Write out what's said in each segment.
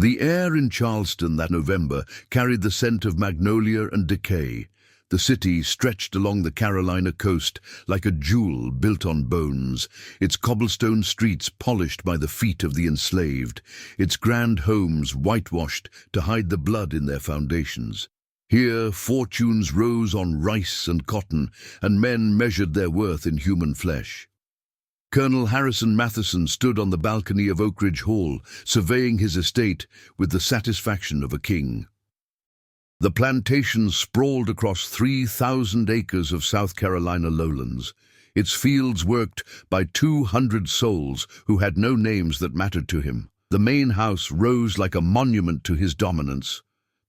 The air in Charleston that November carried the scent of magnolia and decay. The city stretched along the Carolina coast like a jewel built on bones, its cobblestone streets polished by the feet of the enslaved, its grand homes whitewashed to hide the blood in their foundations. Here, fortunes rose on rice and cotton, and men measured their worth in human flesh. Colonel Matheson stood on the balcony of Oakridge Hall, surveying his estate with the satisfaction of a king. The plantation sprawled across 3,000 acres of South Carolina lowlands, its fields worked by 200 souls who had no names that mattered to him. The main house rose like a monument to his dominance.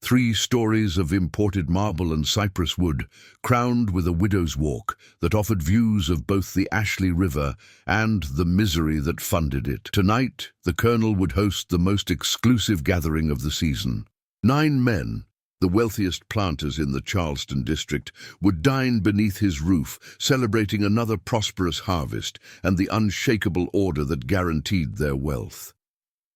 3 stories of imported marble and cypress wood, crowned with a widow's walk that offered views of both the Ashley River and the misery that funded it. Tonight, the colonel would host the most exclusive gathering of the season. 9 men, the wealthiest planters in the Charleston district, would dine beneath his roof, celebrating another prosperous harvest and the unshakable order that guaranteed their wealth.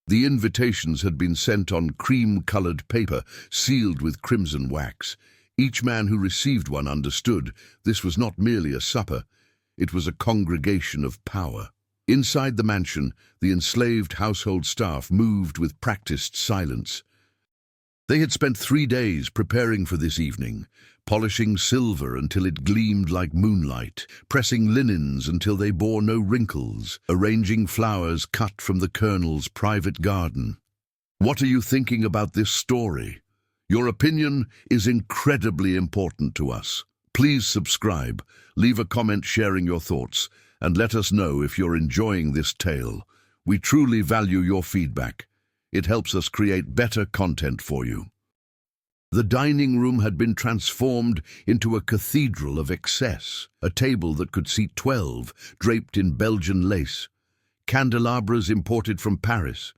The invitations had been sent on cream-colored paper, sealed with crimson wax. Each man who received one understood this was not merely a supper, it was a congregation of power. Inside the mansion, the enslaved household staff moved with practiced silence. They had spent 3 days preparing for this evening, polishing silver until it gleamed like moonlight, pressing linens until they bore no wrinkles, arranging flowers cut from the colonel's private garden. What are you thinking about this story? Your opinion is incredibly important to us. Please subscribe, leave a comment sharing your thoughts, and let us know if you're enjoying this tale. We truly value your feedback. It helps us create better content for you. The dining room had been transformed into a cathedral of excess, a table that could seat 12, draped in Belgian lace, candelabras imported from Paris,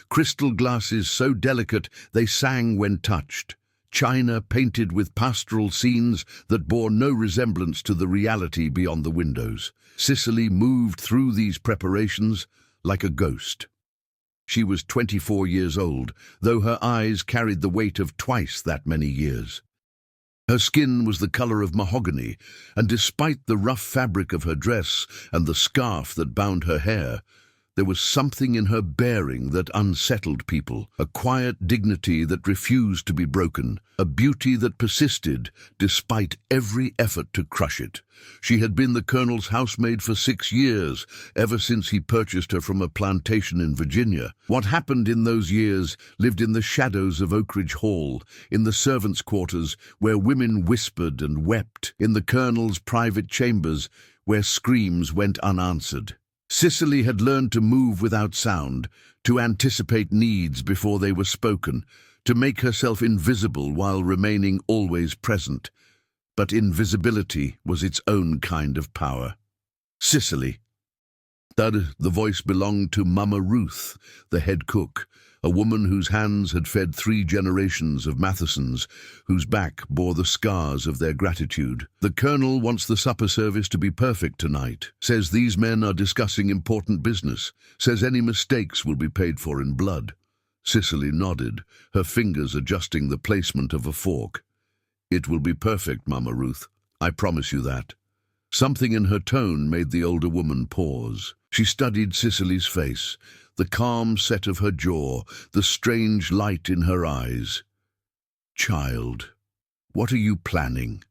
crystal glasses so delicate they sang when touched, china painted with pastoral scenes that bore no resemblance to the reality beyond the windows. Cicely moved through these preparations like a ghost. She was 24 years old, though her eyes carried the weight of twice that many years. Her skin was the color of mahogany, and despite the rough fabric of her dress and the scarf that bound her hair, there was something in her bearing that unsettled people, a quiet dignity that refused to be broken, a beauty that persisted despite every effort to crush it. She had been the colonel's housemaid for 6 years, ever since he purchased her from a plantation in Virginia. What happened in those years lived in the shadows of Oakridge Hall, in the servants' quarters where women whispered and wept, in the colonel's private chambers where screams went unanswered. Cicely had learned to move without sound, to anticipate needs before they were spoken, to make herself invisible while remaining always present. But invisibility was its own kind of power. Cicely. The voice belonged to Mama Ruth, the head cook, a woman whose hands had fed 3 generations of Mathesons, whose back bore the scars of their gratitude. The colonel wants the supper service to be perfect tonight, says these men are discussing important business, says any mistakes will be paid for in blood. Cicely nodded, her fingers adjusting the placement of a fork. It will be perfect, Mama Ruth. I promise you that. Something in her tone made the older woman pause. She studied Cicely's face, the calm set of her jaw, the strange light in her eyes. Child, what are you planning?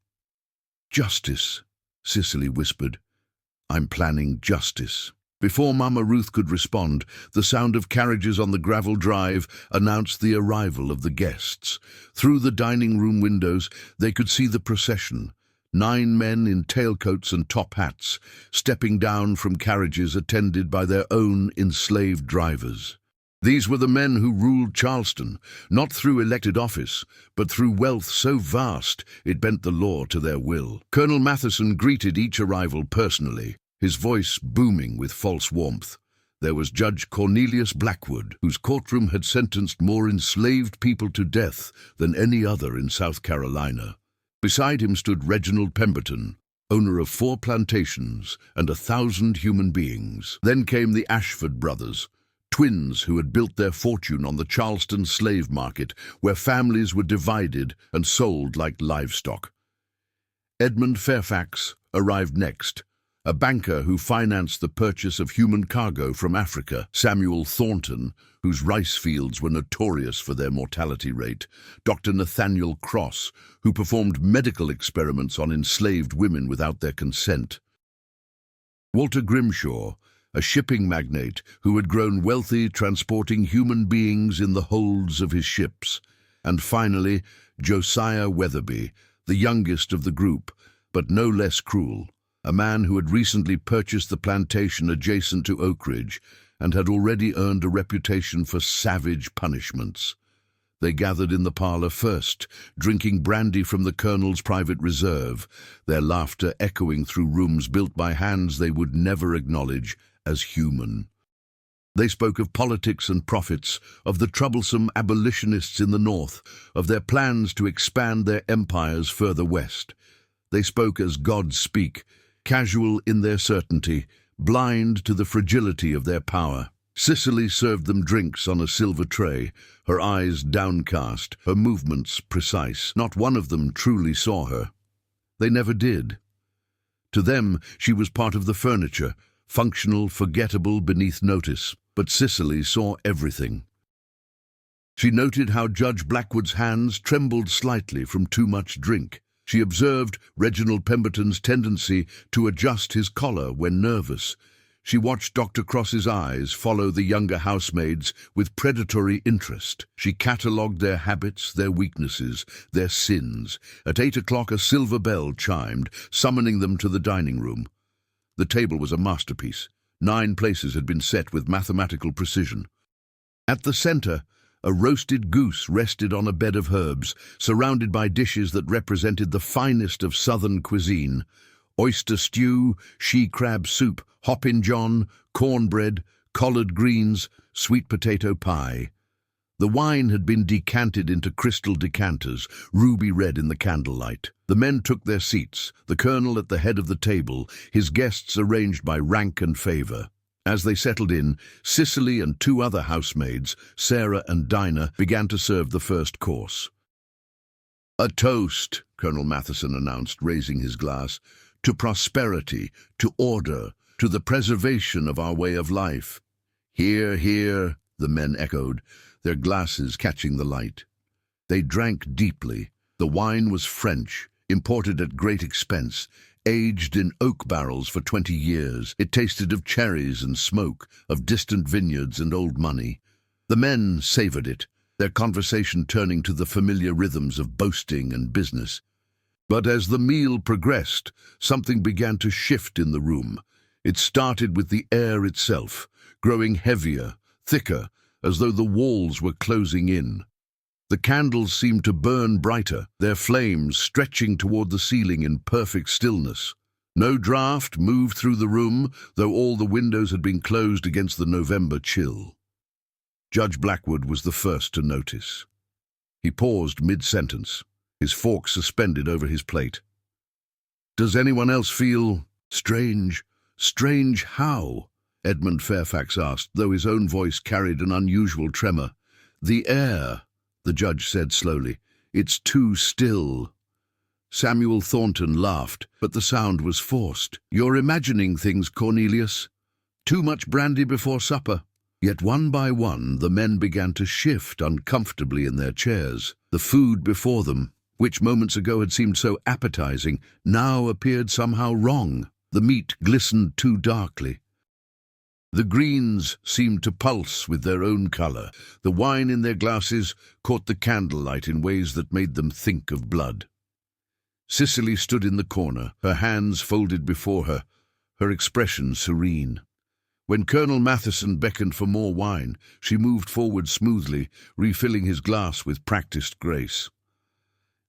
Justice, Cicely whispered. I'm planning justice. Before Mama Ruth could respond, the sound of carriages on the gravel drive announced the arrival of the guests. Through the dining room windows, they could see the procession. 9 men in tailcoats and top hats, stepping down from carriages attended by their own enslaved drivers. These were the men who ruled Charleston, not through elected office, but through wealth so vast it bent the law to their will. Colonel Matheson greeted each arrival personally, his voice booming with false warmth. There was Judge Cornelius Blackwood, whose courtroom had sentenced more enslaved people to death than any other in South Carolina. Beside him stood Reginald Pemberton, owner of 4 plantations and 1,000 human beings. Then came the Ashford brothers, Twins who had built their fortune on the Charleston slave market, where families were divided and sold like livestock. Edmund Fairfax arrived next, a banker who financed the purchase of human cargo from Africa. Samuel Thornton, whose rice fields were notorious for their mortality rate. Dr. Nathaniel Cross, who performed medical experiments on enslaved women without their consent. Walter Grimshaw, a shipping magnate who had grown wealthy transporting human beings in the holds of his ships. And finally, Josiah Weatherby, the youngest of the group, but no less cruel, a man who had recently purchased the plantation adjacent to Oakridge and had already earned a reputation for savage punishments. They gathered in the parlor first, drinking brandy from the colonel's private reserve, their laughter echoing through rooms built by hands they would never acknowledge as human. They spoke of politics and profits, of the troublesome abolitionists in the North, of their plans to expand their empires further west. They spoke as gods speak, casual in their certainty, blind to the fragility of their power. Cicely served them drinks on a silver tray, her eyes downcast, her movements precise. Not one of them truly saw her. They never did. To them, she was part of the furniture, functional, forgettable, beneath notice. But Cicely saw everything. She noted how Judge Blackwood's hands trembled slightly from too much drink. She observed Reginald Pemberton's tendency to adjust his collar when nervous. She watched Dr. Cross's eyes follow the younger housemaids with predatory interest. She catalogued their habits, their weaknesses, their sins. At 8 o'clock a silver bell chimed, summoning them to the dining room. The table was a masterpiece. 9 places had been set with mathematical precision. At the center, a roasted goose rested on a bed of herbs, surrounded by dishes that represented the finest of southern cuisine: oyster stew, she-crab soup, hoppin' john, cornbread, collard greens, sweet potato pie. The wine had been decanted into crystal decanters, ruby red in the candlelight. The men took their seats, the colonel at the head of the table, his guests arranged by rank and favor. As they settled in, Cicely and 2 other housemaids, Sarah and Dinah, began to serve the first course. "A toast," Colonel Matheson announced, raising his glass, "to prosperity, to order, to the preservation of our way of life." "Hear, hear," the men echoed, their glasses catching the light. They drank deeply. The wine was French, imported at great expense, aged in oak barrels for 20 years. It tasted of cherries and smoke, of distant vineyards and old money. The men savored it, their conversation turning to the familiar rhythms of boasting and business. But as the meal progressed, something began to shift in the room. It started with the air itself, growing heavier, thicker, as though the walls were closing in. The candles seemed to burn brighter, their flames stretching toward the ceiling in perfect stillness. No draught moved through the room, though all the windows had been closed against the November chill. Judge Blackwood was the first to notice. He paused mid-sentence, his fork suspended over his plate. "Does anyone else feel strange? Strange how?" Edmund Fairfax asked, though his own voice carried an unusual tremor. "The air," the judge said slowly. "It's too still." Samuel Thornton laughed, but the sound was forced. "You're imagining things, Cornelius. Too much brandy before supper." Yet one by one the men began to shift uncomfortably in their chairs. The food before them, which moments ago had seemed so appetizing, now appeared somehow wrong. The meat glistened too darkly. The greens seemed to pulse with their own color. The wine in their glasses caught the candlelight in ways that made them think of blood. Cicely stood in the corner, her hands folded before her, her expression serene. When Colonel Matheson beckoned for more wine, she moved forward smoothly, refilling his glass with practiced grace.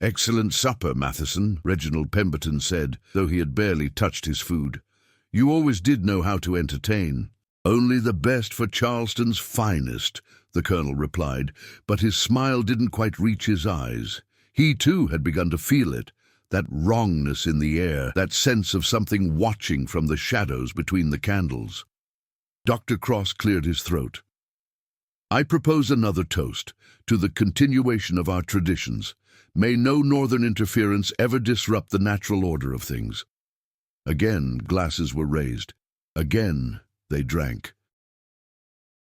"Excellent supper, Matheson," Reginald Pemberton said, though he had barely touched his food. "You always did know how to entertain." "Only the best for Charleston's finest," the colonel replied, but his smile didn't quite reach his eyes. He too had begun to feel it, that wrongness in the air, that sense of something watching from the shadows between the candles. Dr. Cross cleared his throat. I propose another toast to the continuation of our traditions. May no northern interference ever disrupt the natural order of things. Again, glasses were raised. Again, they drank.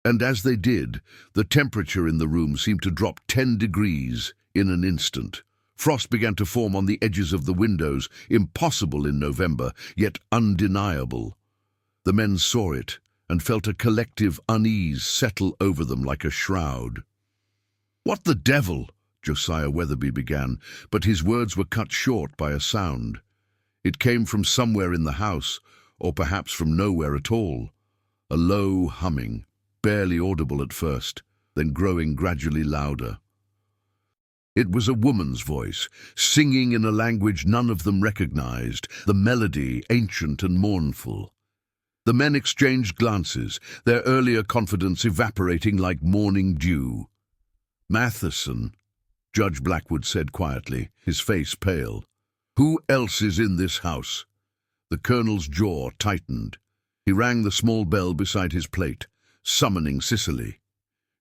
And as they did, the temperature in the room seemed to drop 10 degrees in an instant. Frost began to form on the edges of the windows, impossible in November, yet undeniable. The men saw it and felt a collective unease settle over them like a shroud. "What the devil?" Josiah Weatherby began, but his words were cut short by a sound. It came from somewhere in the house, or perhaps from nowhere at all. A low humming, barely audible at first, then growing gradually louder. It was a woman's voice, singing in a language none of them recognized, the melody ancient and mournful. The men exchanged glances, their earlier confidence evaporating like morning dew. "Matheson," Judge Blackwood said quietly, his face pale. "Who else is in this house?" The colonel's jaw tightened. He rang the small bell beside his plate, summoning Cicely.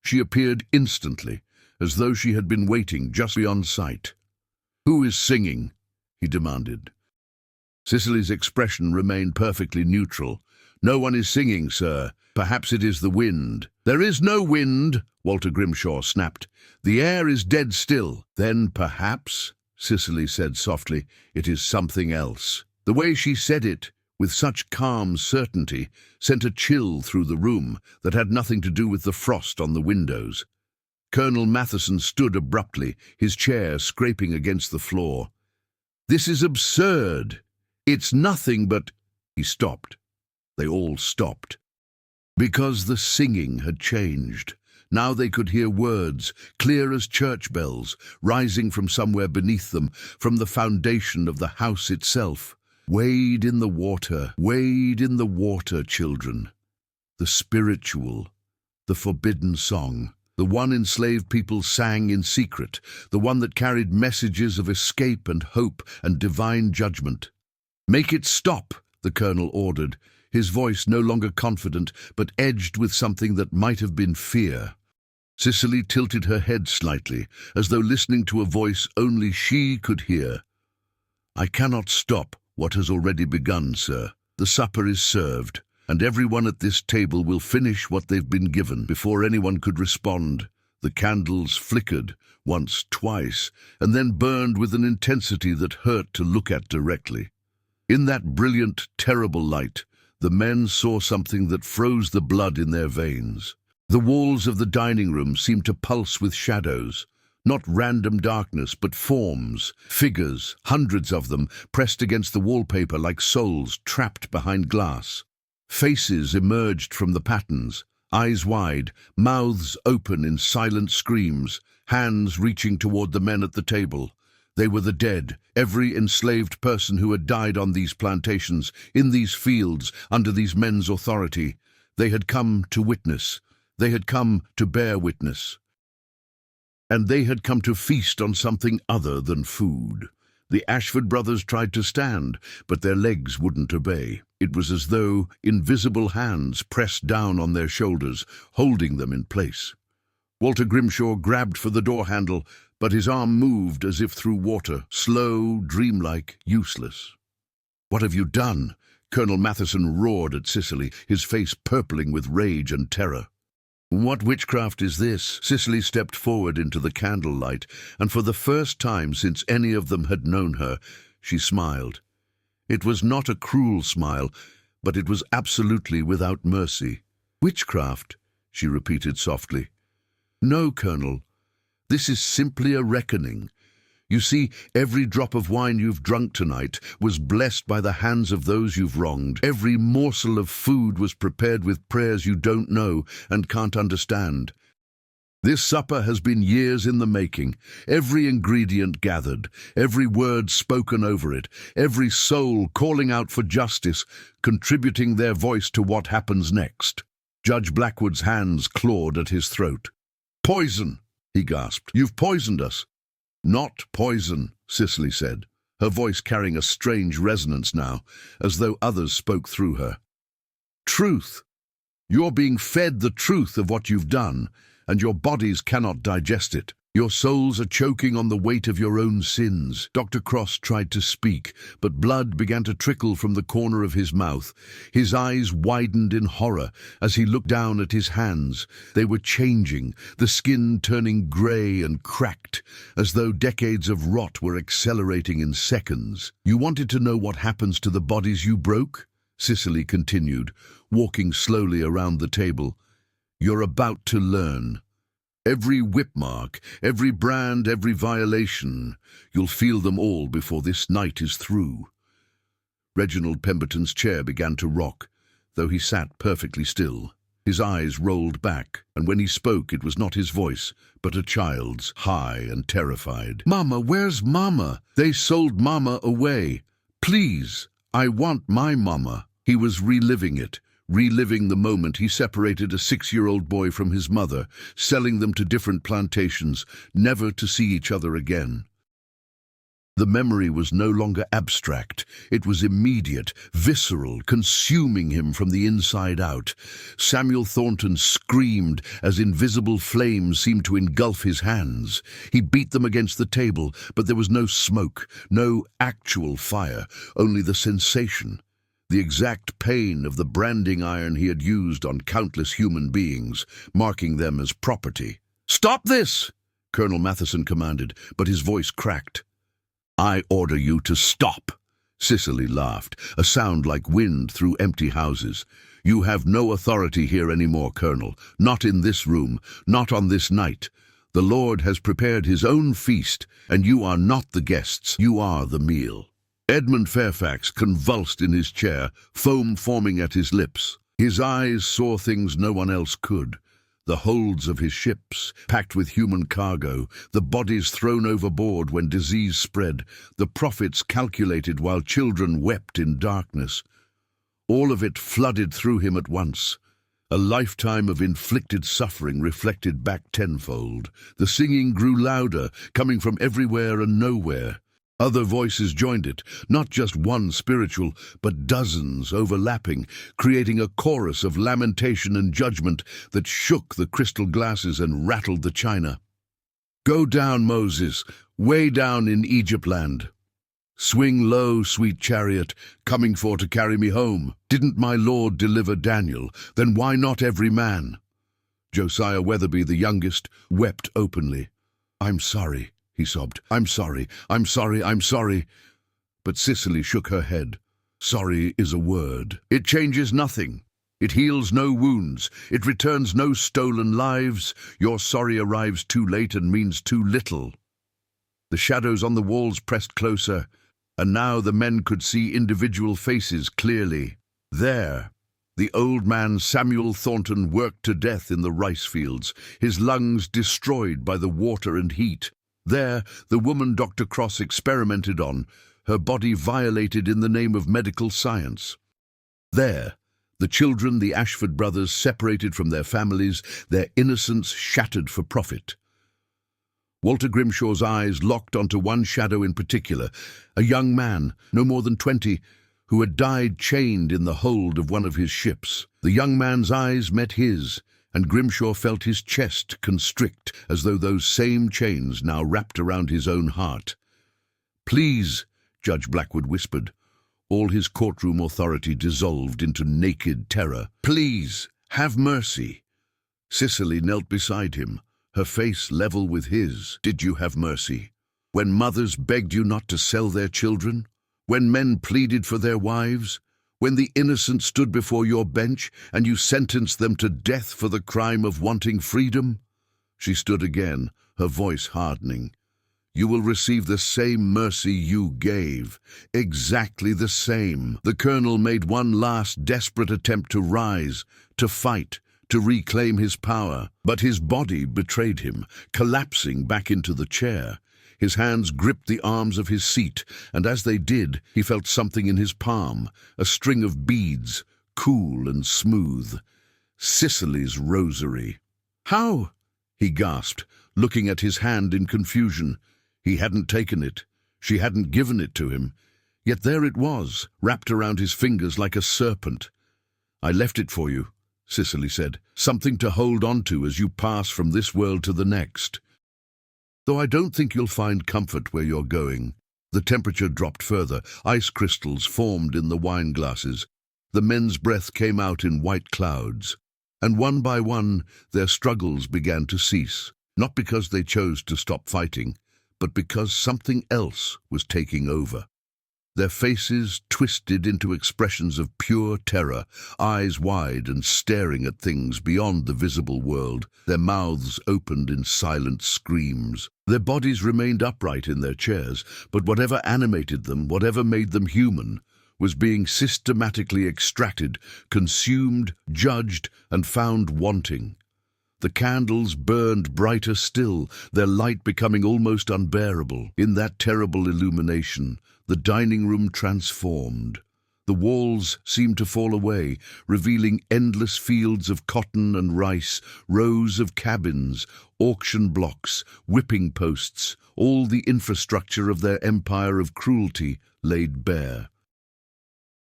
She appeared instantly, as though she had been waiting just beyond sight. "Who is singing?" he demanded. Cicely's expression remained perfectly neutral. "No one is singing, sir. Perhaps it is the wind." "There is no wind," Walter Grimshaw snapped. "The air is dead still." "Then perhaps," Cicely said softly, "it is something else." The way she said it, with such calm certainty, sent a chill through the room that had nothing to do with the frost on the windows. Colonel Matheson stood abruptly, his chair scraping against the floor. "This is absurd. It's nothing but—" He stopped. They all stopped. Because the singing had changed. Now they could hear words, clear as church bells, rising from somewhere beneath them, from the foundation of the house itself. "Wade in the water, children." The spiritual, the forbidden song. The one enslaved people sang in secret, the one that carried messages of escape and hope and divine judgment. "Make it stop," the colonel ordered, his voice no longer confident, but edged with something that might have been fear. Cicely tilted her head slightly, as though listening to a voice only she could hear. "I cannot stop what has already begun, sir. The supper is served, and everyone at this table will finish what they've been given." Before anyone could respond, the candles flickered, once, twice, and then burned with an intensity that hurt to look at directly. In that brilliant, terrible light, the men saw something that froze the blood in their veins. The walls of the dining room seemed to pulse with shadows, not random darkness, but forms, figures, hundreds of them, pressed against the wallpaper like souls trapped behind glass. Faces emerged from the patterns, eyes wide, mouths open in silent screams, hands reaching toward the men at the table. They were the dead, every enslaved person who had died on these plantations, in these fields, under these men's authority. They had come to witness. They had come to bear witness. And they had come to feast on something other than food. The Ashford brothers tried to stand, but their legs wouldn't obey. It was as though invisible hands pressed down on their shoulders, holding them in place. Walter Grimshaw grabbed for the door handle, but his arm moved as if through water, slow, dreamlike, useless. "What have you done?" Colonel Matheson roared at Cicely, his face purpling with rage and terror. "What witchcraft is this?" Cicely stepped forward into the candlelight, and for the first time since any of them had known her, she smiled. It was not a cruel smile, but it was absolutely without mercy. "Witchcraft?" she repeated softly. "No, Colonel. This is simply a reckoning. You see, every drop of wine you've drunk tonight was blessed by the hands of those you've wronged. Every morsel of food was prepared with prayers you don't know and can't understand. This supper has been years in the making, every ingredient gathered, every word spoken over it, every soul calling out for justice, contributing their voice to what happens next." Judge Blackwood's hands clawed at his throat. "Poison!" he gasped. "You've poisoned us." "Not poison," Cicely said, her voice carrying a strange resonance now, as though others spoke through her. "Truth. You're being fed the truth of what you've done, and your bodies cannot digest it. Your souls are choking on the weight of your own sins. Dr. Cross tried to speak, but blood began to trickle from the corner of his mouth. His eyes widened in horror as he looked down at his hands. They were changing, the skin turning grey and cracked, as though decades of rot were accelerating in seconds. You wanted to know what happens to the bodies you broke? Cicely continued, walking slowly around the table. You're about to learn. Every whip mark, every brand, every violation, you'll feel them all before this night is through. Reginald Pemberton's chair began to rock, though he sat perfectly still. His eyes rolled back, and when he spoke it was not his voice, but a child's, high and terrified. "Mama, where's Mama? They sold Mama away. Please, I want my Mama." He was reliving it. Reliving the moment he separated a 6-year-old boy from his mother, selling them to different plantations, never to see each other again. The memory was no longer abstract. It was immediate, visceral, consuming him from the inside out. Samuel Thornton screamed as invisible flames seemed to engulf his hands. He beat them against the table, but there was no smoke, no actual fire, only the sensation. The exact pain of the branding iron he had used on countless human beings, marking them as property. "Stop this!" Colonel Matheson commanded, but his voice cracked. "I order you to stop." Cicely laughed, a sound like wind through empty houses. "You have no authority here anymore, Colonel. Not in this room, not on this night. The Lord has prepared his own feast, and you are not the guests, you are the meal." Edmund Fairfax convulsed in his chair, foam forming at his lips. His eyes saw things no one else could. The holds of his ships, packed with human cargo, the bodies thrown overboard when disease spread, the profits calculated while children wept in darkness. All of it flooded through him at once. A lifetime of inflicted suffering reflected back tenfold. The singing grew louder, coming from everywhere and nowhere. Other voices joined it, not just one spiritual, but dozens overlapping, creating a chorus of lamentation and judgment that shook the crystal glasses and rattled the china. "Go down, Moses, way down in Egypt land. Swing low, sweet chariot, coming for to carry me home. Didn't my Lord deliver Daniel? Then why not every man?" Josiah Weatherby, the youngest, wept openly. "I'm sorry," he sobbed. "I'm sorry, I'm sorry, I'm sorry." But Cicely shook her head. "Sorry is a word. It changes nothing. It heals no wounds. It returns no stolen lives. Your sorry arrives too late and means too little." The shadows on the walls pressed closer, and now the men could see individual faces clearly. There, the old man Samuel Thornton worked to death in the rice fields, his lungs destroyed by the water and heat. There, the woman Dr. Cross experimented on, her body violated in the name of medical science. There, the children, the Ashford brothers, separated from their families, their innocence shattered for profit. Walter Grimshaw's eyes locked onto one shadow in particular, a young man, no more than 20, who had died chained in the hold of one of his ships. The young man's eyes met his, and Grimshaw felt his chest constrict as though those same chains now wrapped around his own heart. "Please," Judge Blackwood whispered. All his courtroom authority dissolved into naked terror. "Please, have mercy." Cicely knelt beside him, her face level with his. "Did you have mercy? When mothers begged you not to sell their children? When men pleaded for their wives? When the innocent stood before your bench and you sentenced them to death for the crime of wanting freedom?" She stood again, her voice hardening. "You will receive the same mercy you gave. Exactly the same." The colonel made one last desperate attempt to rise, to fight, to reclaim his power, but his body betrayed him, collapsing back into the chair. His hands gripped the arms of his seat, and as they did, he felt something in his palm, a string of beads, cool and smooth. Cicely's rosary. "How?" he gasped, looking at his hand in confusion. He hadn't taken it. She hadn't given it to him. Yet there it was, wrapped around his fingers like a serpent. "I left it for you," Cicely said. "Something to hold on to as you pass from this world to the next. Though I don't think you'll find comfort where you're going." The temperature dropped further. Ice crystals formed in the wine glasses. The men's breath came out in white clouds. And one by one, their struggles began to cease. Not because they chose to stop fighting, but because something else was taking over. Their faces twisted into expressions of pure terror, eyes wide and staring at things beyond the visible world, their mouths opened in silent screams. Their bodies remained upright in their chairs, but whatever animated them, whatever made them human, was being systematically extracted, consumed, judged, and found wanting. The candles burned brighter still, their light becoming almost unbearable. In that terrible illumination, the dining room transformed. The walls seemed to fall away, revealing endless fields of cotton and rice, rows of cabins, auction blocks, whipping posts, all the infrastructure of their empire of cruelty laid bare.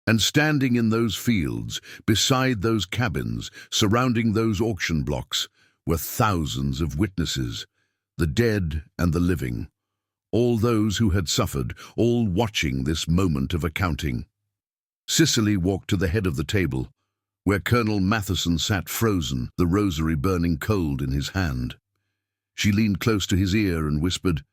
And standing in those fields, beside those cabins, surrounding those auction blocks, were thousands of witnesses, the dead and the living, all those who had suffered, all watching this moment of accounting. Cicely walked to the head of the table, where Colonel Matheson sat frozen, the rosary burning cold in his hand. She leaned close to his ear and whispered,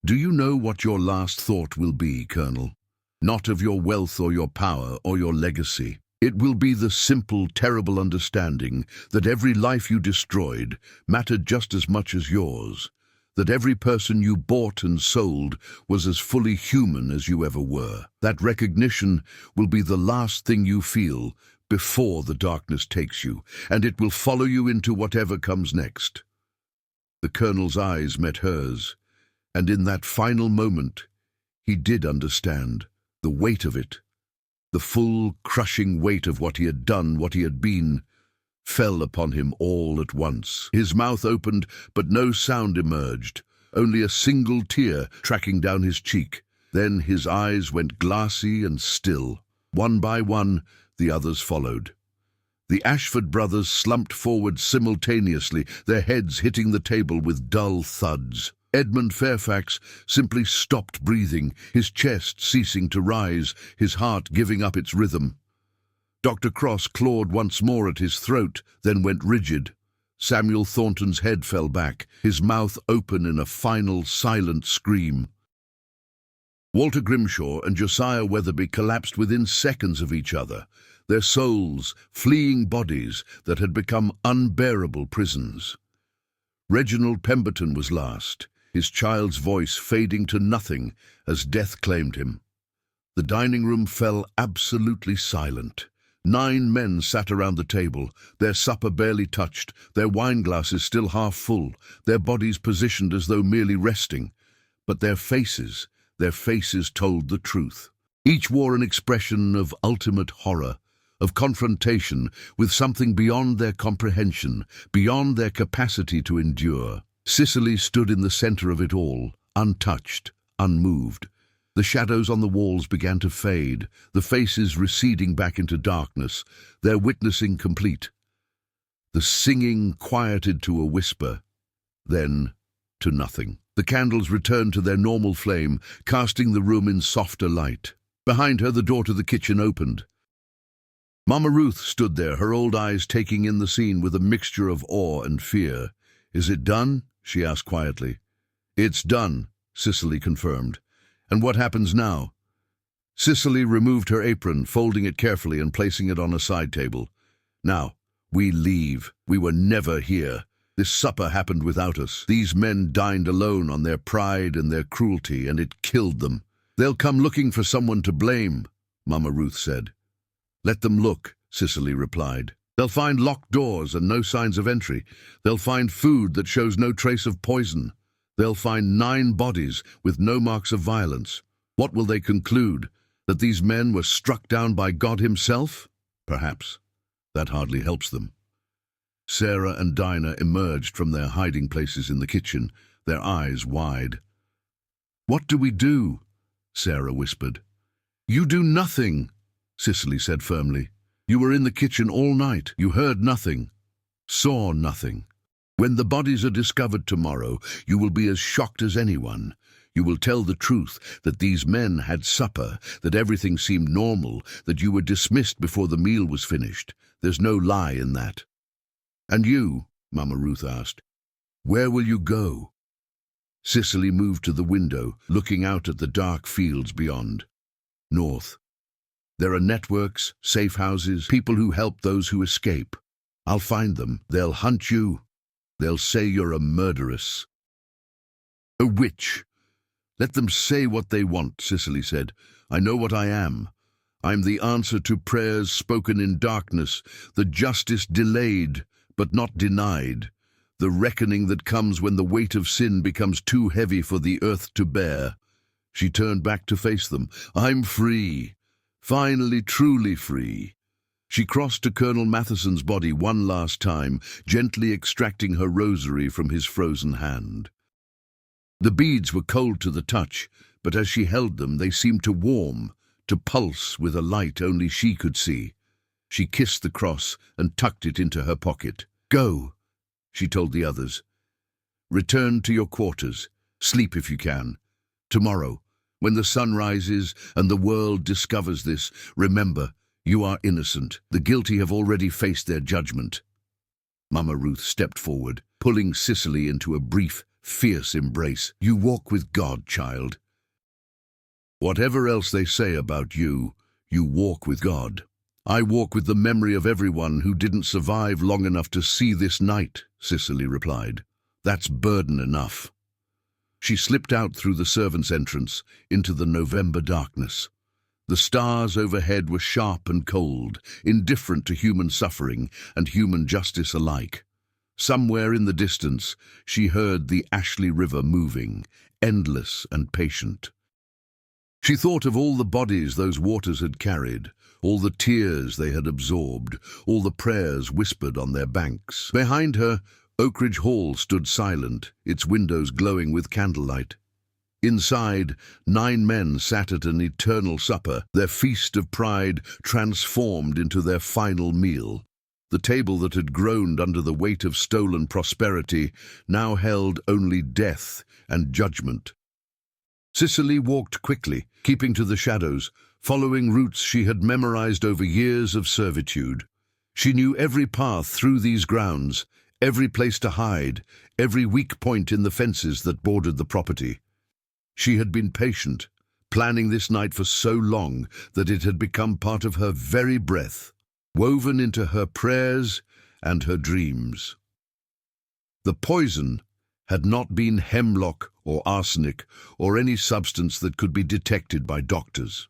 "Do you know what your last thought will be, Colonel? Not of your wealth or your power or your legacy. It will be the simple, terrible understanding that every life you destroyed mattered just as much as yours, that every person you bought and sold was as fully human as you ever were. That recognition will be the last thing you feel before the darkness takes you, and it will follow you into whatever comes next." The Colonel's eyes met hers, and in that final moment, he did understand the weight of it. The full, crushing weight of what he had done, what he had been, fell upon him all at once. His mouth opened, but no sound emerged, only a single tear tracking down his cheek. Then his eyes went glassy and still. One by one, the others followed. The Ashford brothers slumped forward simultaneously, their heads hitting the table with dull thuds. Edmund Fairfax simply stopped breathing, his chest ceasing to rise, his heart giving up its rhythm. Dr. Cross clawed once more at his throat, then went rigid. Samuel Thornton's head fell back, his mouth open in a final, silent scream. Walter Grimshaw and Josiah Weatherby collapsed within seconds of each other, their souls fleeing bodies that had become unbearable prisons. Reginald Pemberton was last, his child's voice fading to nothing as death claimed him. The dining room fell absolutely silent. 9 men sat around the table, their supper barely touched, their wine glasses still half full, their bodies positioned as though merely resting. But their faces told the truth. Each wore an expression of ultimate horror, of confrontation with something beyond their comprehension, beyond their capacity to endure. Cicely stood in the center of it all, untouched, unmoved. The shadows on the walls began to fade, the faces receding back into darkness, their witnessing complete. The singing quieted to a whisper, then to nothing. The candles returned to their normal flame, casting the room in softer light. Behind her, the door to the kitchen opened. Mama Ruth stood there, her old eyes taking in the scene with a mixture of awe and fear. "Is it done?" she asked quietly. "It's done," Cicely confirmed. "And what happens now?" Cicely removed her apron, folding it carefully and placing it on a side table. "Now, we leave. We were never here. This supper happened without us. These men dined alone on their pride and their cruelty, and it killed them. They'll come looking for someone to blame," Mama Ruth said. "Let them look," Cicely replied. "They'll find locked doors and no signs of entry. They'll find food that shows no trace of poison. They'll find 9 bodies with no marks of violence. What will they conclude? That these men were struck down by God himself? Perhaps. That hardly helps them." Sarah and Dinah emerged from their hiding places in the kitchen, their eyes wide. "What do we do?" Sarah whispered. "You do nothing," Cicely said firmly. You were in the kitchen all night. You heard nothing, saw nothing. When the bodies are discovered tomorrow, you will be as shocked as anyone. You will tell the truth, that these men had supper, that everything seemed normal, that you were dismissed before the meal was finished. There's no lie in that. And you, Mama Ruth asked, where will you go? Cicely moved to the window, looking out at the dark fields beyond. North. There are networks, safe houses, people who help those who escape. I'll find them. They'll hunt you. They'll say you're a murderess. A witch. Let them say what they want, Cicely said. I know what I am. I'm the answer to prayers spoken in darkness, the justice delayed but not denied, the reckoning that comes when the weight of sin becomes too heavy for the earth to bear. She turned back to face them. I'm free. Finally, truly free. She crossed to Colonel Matheson's body one last time, gently extracting her rosary from his frozen hand. The beads were cold to the touch, but as she held them, they seemed to warm, to pulse with a light only she could see. She kissed the cross and tucked it into her pocket. Go, she told the others. Return to your quarters. Sleep if you can. Tomorrow, when the sun rises and the world discovers this, remember, you are innocent. The guilty have already faced their judgment. Mama Ruth stepped forward, pulling Cicely into a brief, fierce embrace. You walk with God, child. Whatever else they say about you, you walk with God. I walk with the memory of everyone who didn't survive long enough to see this night, Cicely replied. That's burden enough. She slipped out through the servants' entrance into the November darkness. The stars overhead were sharp and cold, indifferent to human suffering and human justice alike. Somewhere in the distance, she heard the Ashley River moving, endless and patient. She thought of all the bodies those waters had carried, all the tears they had absorbed, all the prayers whispered on their banks. Behind her, Oakridge Hall stood silent, its windows glowing with candlelight. Inside, 9 men sat at an eternal supper, their feast of pride transformed into their final meal. The table that had groaned under the weight of stolen prosperity now held only death and judgment. Cicely walked quickly, keeping to the shadows, following routes she had memorized over years of servitude. She knew every path through these grounds, every place to hide, every weak point in the fences that bordered the property. She had been patient, planning this night for so long that it had become part of her very breath, woven into her prayers and her dreams. The poison had not been hemlock or arsenic or any substance that could be detected by doctors.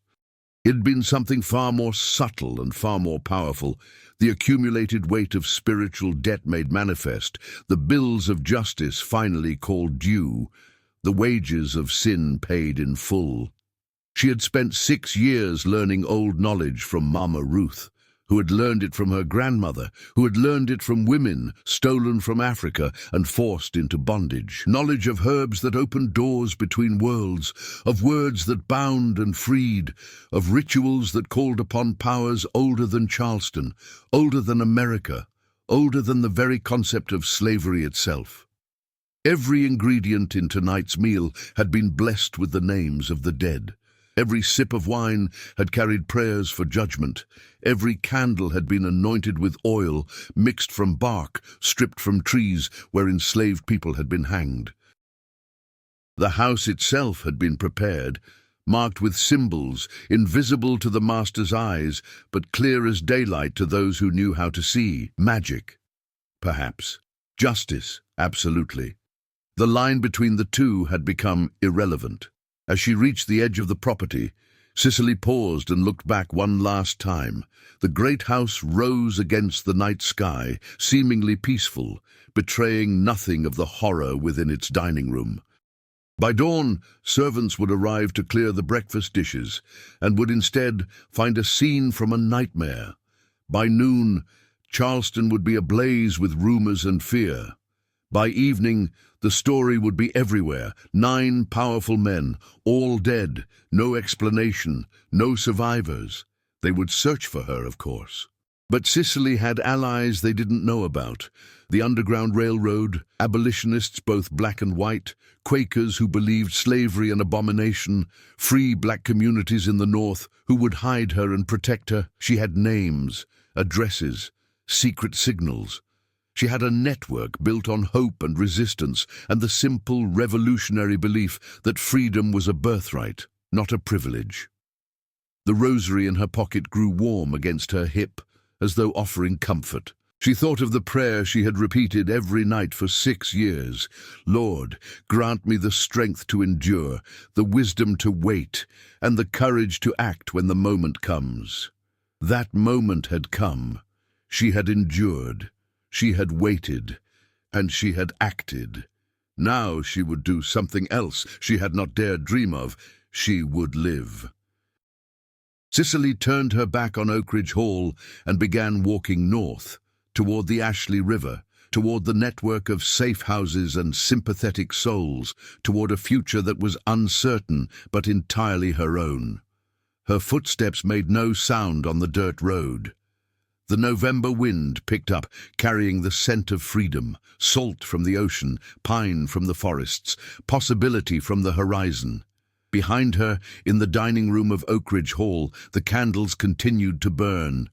It had been something far more subtle and far more powerful, the accumulated weight of spiritual debt made manifest, the bills of justice finally called due, the wages of sin paid in full. She had spent 6 years learning old knowledge from Mama Ruth, who had learned it from her grandmother, who had learned it from women stolen from Africa and forced into bondage. Knowledge of herbs that opened doors between worlds, of words that bound and freed, of rituals that called upon powers older than Charleston, older than America, older than the very concept of slavery itself. Every ingredient in tonight's meal had been blessed with the names of the dead. Every sip of wine had carried prayers for judgment. Every candle had been anointed with oil, mixed from bark, stripped from trees where enslaved people had been hanged. The house itself had been prepared, marked with symbols, invisible to the master's eyes, but clear as daylight to those who knew how to see. Magic, perhaps. Justice, absolutely. The line between the two had become irrelevant. As she reached the edge of the property, Cicely paused and looked back one last time. The great house rose against the night sky, seemingly peaceful, betraying nothing of the horror within its dining room. By dawn, servants would arrive to clear the breakfast dishes, and would instead find a scene from a nightmare. By noon, Charleston would be ablaze with rumors and fear. By evening, the story would be everywhere. 9 powerful men, all dead, no explanation, no survivors. They would search for her, of course. But Sicily had allies they didn't know about. The Underground Railroad, abolitionists both black and white, Quakers who believed slavery an abomination, free black communities in the North who would hide her and protect her. She had names, addresses, secret signals. She had a network built on hope and resistance and the simple revolutionary belief that freedom was a birthright, not a privilege. The rosary in her pocket grew warm against her hip, as though offering comfort. She thought of the prayer she had repeated every night for 6 years. Lord, grant me the strength to endure, the wisdom to wait, and the courage to act when the moment comes. That moment had come. She had endured. She had waited. And she had acted. Now she would do something else she had not dared dream of. She would live. Sicily turned her back on Oakridge Hall and began walking north, toward the Ashley River, toward the network of safe houses and sympathetic souls, toward a future that was uncertain but entirely her own. Her footsteps made no sound on the dirt road. The November wind picked up, carrying the scent of freedom, salt from the ocean, pine from the forests, possibility from the horizon. Behind her, in the dining room of Oakridge Hall, the candles continued to burn.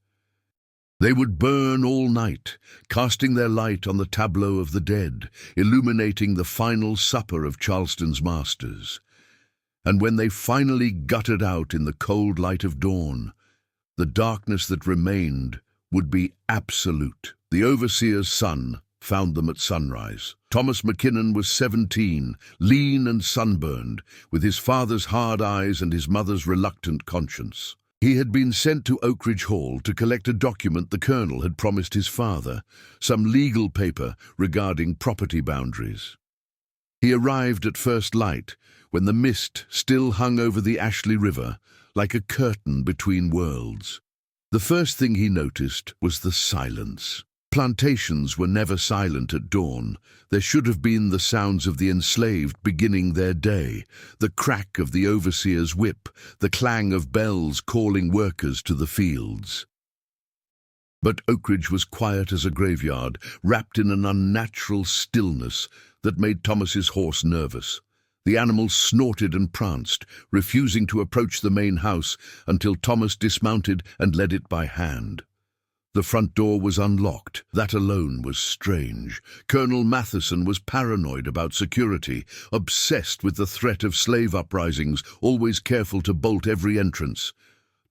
They would burn all night, casting their light on the tableau of the dead, illuminating the final supper of Charleston's masters. And when they finally guttered out in the cold light of dawn, the darkness that remained would be absolute. The overseer's son found them at sunrise. Thomas McKinnon was 17, lean and sunburned, with his father's hard eyes and his mother's reluctant conscience. He had been sent to Oakridge Hall to collect a document the colonel had promised his father, some legal paper regarding property boundaries. He arrived at first light, when the mist still hung over the Ashley River, like a curtain between worlds. The first thing he noticed was the silence. Plantations were never silent at dawn. There should have been the sounds of the enslaved beginning their day, the crack of the overseer's whip, the clang of bells calling workers to the fields. But Oakridge was quiet as a graveyard, wrapped in an unnatural stillness that made Thomas's horse nervous. The animal snorted and pranced, refusing to approach the main house until Thomas dismounted and led it by hand. The front door was unlocked. That alone was strange. Colonel Matheson was paranoid about security, obsessed with the threat of slave uprisings, always careful to bolt every entrance.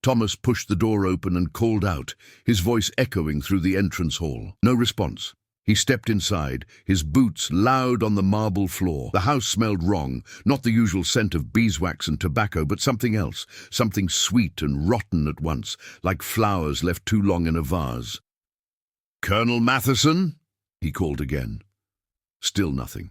Thomas pushed the door open and called out, his voice echoing through the entrance hall. No response. He stepped inside, his boots loud on the marble floor. The house smelled wrong, not the usual scent of beeswax and tobacco, but something else, something sweet and rotten at once, like flowers left too long in a vase. "Colonel Matheson?" he called again. Still nothing.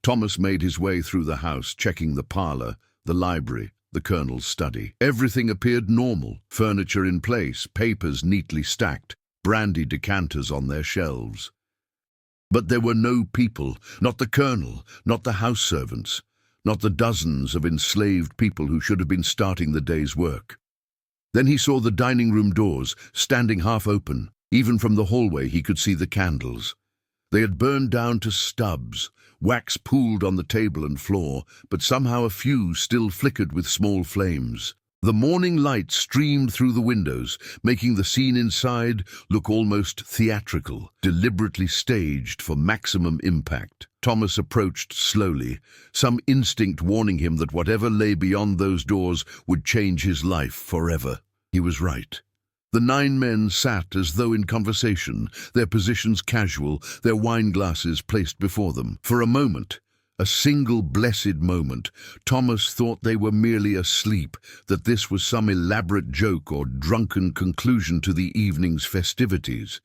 Thomas made his way through the house, checking the parlor, the library, the colonel's study. Everything appeared normal, furniture in place, papers neatly stacked, brandy decanters on their shelves. But there were no people, not the colonel, not the house servants, not the dozens of enslaved people who should have been starting the day's work. Then he saw the dining room doors, standing half open. Even from the hallway he could see the candles. They had burned down to stubs, wax pooled on the table and floor, but somehow a few still flickered with small flames. The morning light streamed through the windows, making the scene inside look almost theatrical, deliberately staged for maximum impact. Thomas approached slowly, some instinct warning him that whatever lay beyond those doors would change his life forever. He was right. The 9 men sat as though in conversation, their positions casual, their wine glasses placed before them. For a moment, a single blessed moment, Thomas thought they were merely asleep, that this was some elaborate joke or drunken conclusion to the evening's festivities.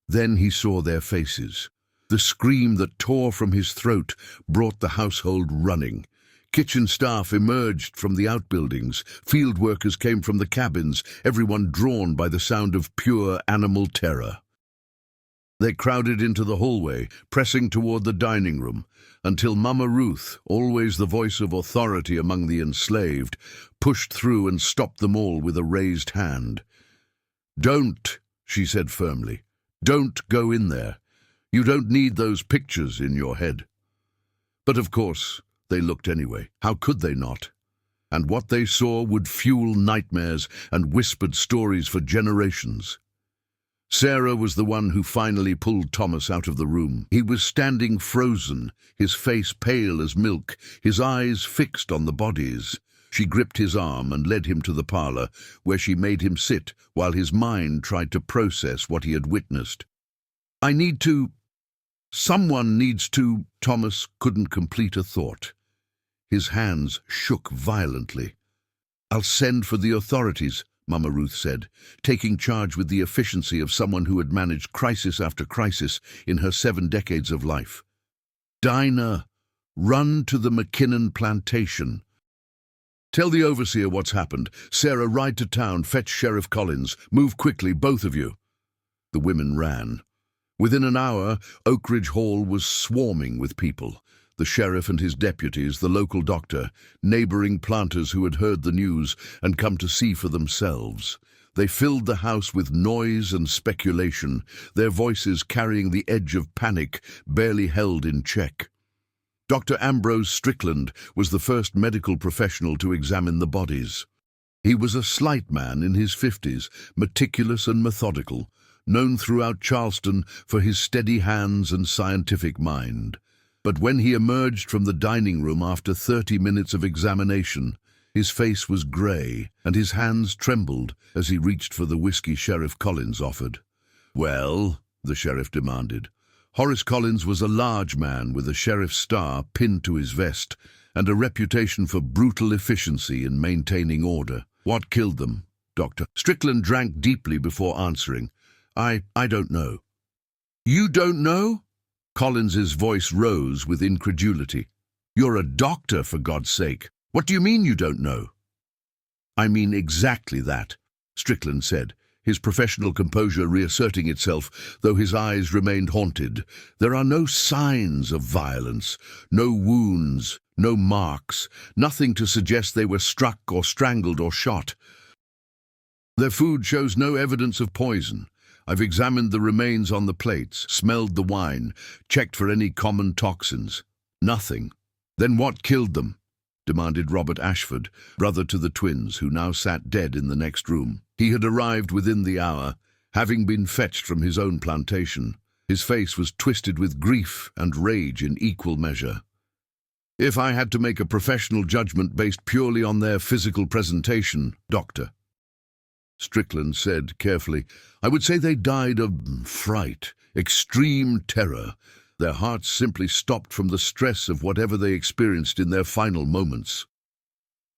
Then he saw their faces. The scream that tore from his throat brought the household running. Kitchen staff emerged from the outbuildings. Field workers came from the cabins, everyone drawn by the sound of pure animal terror. They crowded into the hallway, pressing toward the dining room, until Mama Ruth, always the voice of authority among the enslaved, pushed through and stopped them all with a raised hand. "Don't," she said firmly. "Don't go in there. You don't need those pictures in your head." But of course, they looked anyway. How could they not? And what they saw would fuel nightmares and whispered stories for generations. Sarah was the one who finally pulled Thomas out of the room. He was standing frozen, his face pale as milk, his eyes fixed on the bodies. She gripped his arm and led him to the parlor, where she made him sit while his mind tried to process what he had witnessed. Someone needs to. Thomas couldn't complete a thought. His hands shook violently. "I'll send for the authorities," Mama Ruth said, taking charge with the efficiency of someone who had managed crisis after crisis in her 7 decades of life. "Dinah, run to the McKinnon plantation. Tell the overseer what's happened. Sarah, ride to town, fetch Sheriff Collins. Move quickly, both of you." The women ran. Within an hour, Oakridge Hall was swarming with people. The sheriff and his deputies, the local doctor, neighboring planters who had heard the news and come to see for themselves. They filled the house with noise and speculation, their voices carrying the edge of panic barely held in check. Dr. Ambrose Strickland was the first medical professional to examine the bodies. He was a slight man in his 50s, meticulous and methodical, known throughout Charleston for his steady hands and scientific mind. But when he emerged from the dining room after 30 minutes of examination, his face was grey and his hands trembled as he reached for the whiskey Sheriff Collins offered. "Well?" the sheriff demanded. Horace Collins was a large man with a sheriff's star pinned to his vest and a reputation for brutal efficiency in maintaining order. "What killed them, Doctor?" Strickland drank deeply before answering. I don't know." "You don't know?" Collins's voice rose with incredulity. "You're a doctor, for God's sake. What do you mean you don't know?" "I mean exactly that," Strickland said, his professional composure reasserting itself, though his eyes remained haunted. "There are no signs of violence, no wounds, no marks, nothing to suggest they were struck or strangled or shot. Their food shows no evidence of poison. I've examined the remains on the plates, smelled the wine, checked for any common toxins. Nothing." "Then what killed them?" demanded Robert Ashford, brother to the twins, who now sat dead in the next room. He had arrived within the hour, having been fetched from his own plantation. His face was twisted with grief and rage in equal measure. "If I had to make a professional judgment based purely on their physical presentation, Doctor," Strickland said carefully, "I would say they died of fright, extreme terror. Their hearts simply stopped from the stress of whatever they experienced in their final moments."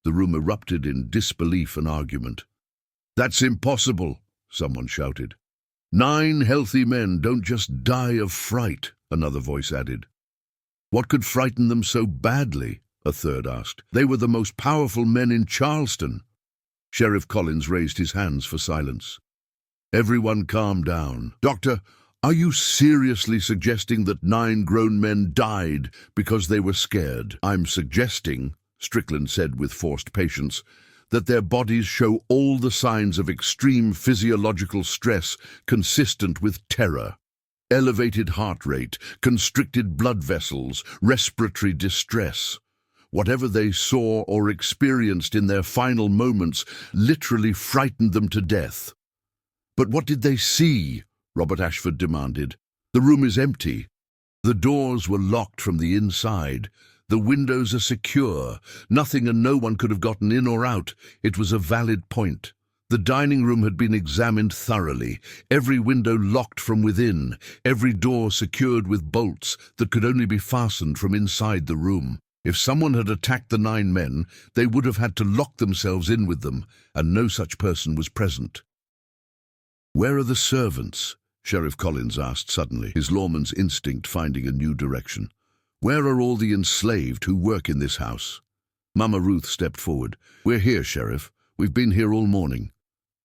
The room erupted in disbelief and argument. "That's impossible," someone shouted. "9 healthy men don't just die of fright," another voice added. "What could frighten them so badly?" a third asked. "They were the most powerful men in Charleston." Sheriff Collins raised his hands for silence. Everyone calmed down. "Doctor, are you seriously suggesting that 9 grown men died because they were scared?" "I'm suggesting," Strickland said with forced patience, "that their bodies show all the signs of extreme physiological stress consistent with terror. Elevated heart rate, constricted blood vessels, respiratory distress. Whatever they saw or experienced in their final moments literally frightened them to death." "But what did they see?" Robert Ashford demanded. "The room is empty. The doors were locked from the inside. The windows are secure. Nothing and no one could have gotten in or out." It was a valid point. The dining room had been examined thoroughly, every window locked from within, every door secured with bolts that could only be fastened from inside the room. If someone had attacked the 9 men, they would have had to lock themselves in with them, and no such person was present. "Where are the servants?" Sheriff Collins asked suddenly, his lawman's instinct finding a new direction. "Where are all the enslaved who work in this house?" Mama Ruth stepped forward. "We're here, Sheriff. We've been here all morning."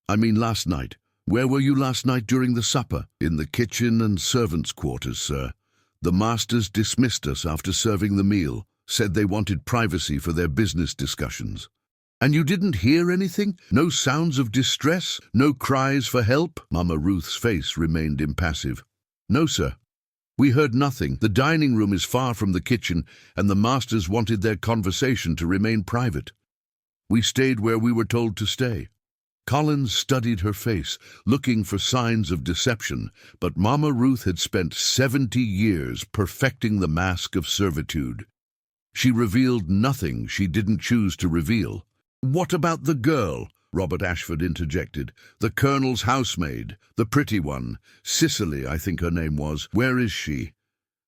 "I mean last night. Where were you last night during the supper?" "In the kitchen and servants' quarters, sir. The masters dismissed us after serving the meal, said they wanted privacy for their business discussions." And you didn't hear anything? No sounds of distress? No cries for help? Mama Ruth's face remained impassive. No, sir. We heard nothing. The dining room is far from the kitchen, and the masters wanted their conversation to remain private. We stayed where we were told to stay. Collins studied her face, looking for signs of deception, but Mama Ruth had spent 70 years perfecting the mask of servitude. She revealed nothing she didn't choose to reveal. "What about the girl?" Robert Ashford interjected. "The Colonel's housemaid, the pretty one. Cicely, I think her name was. Where is she?"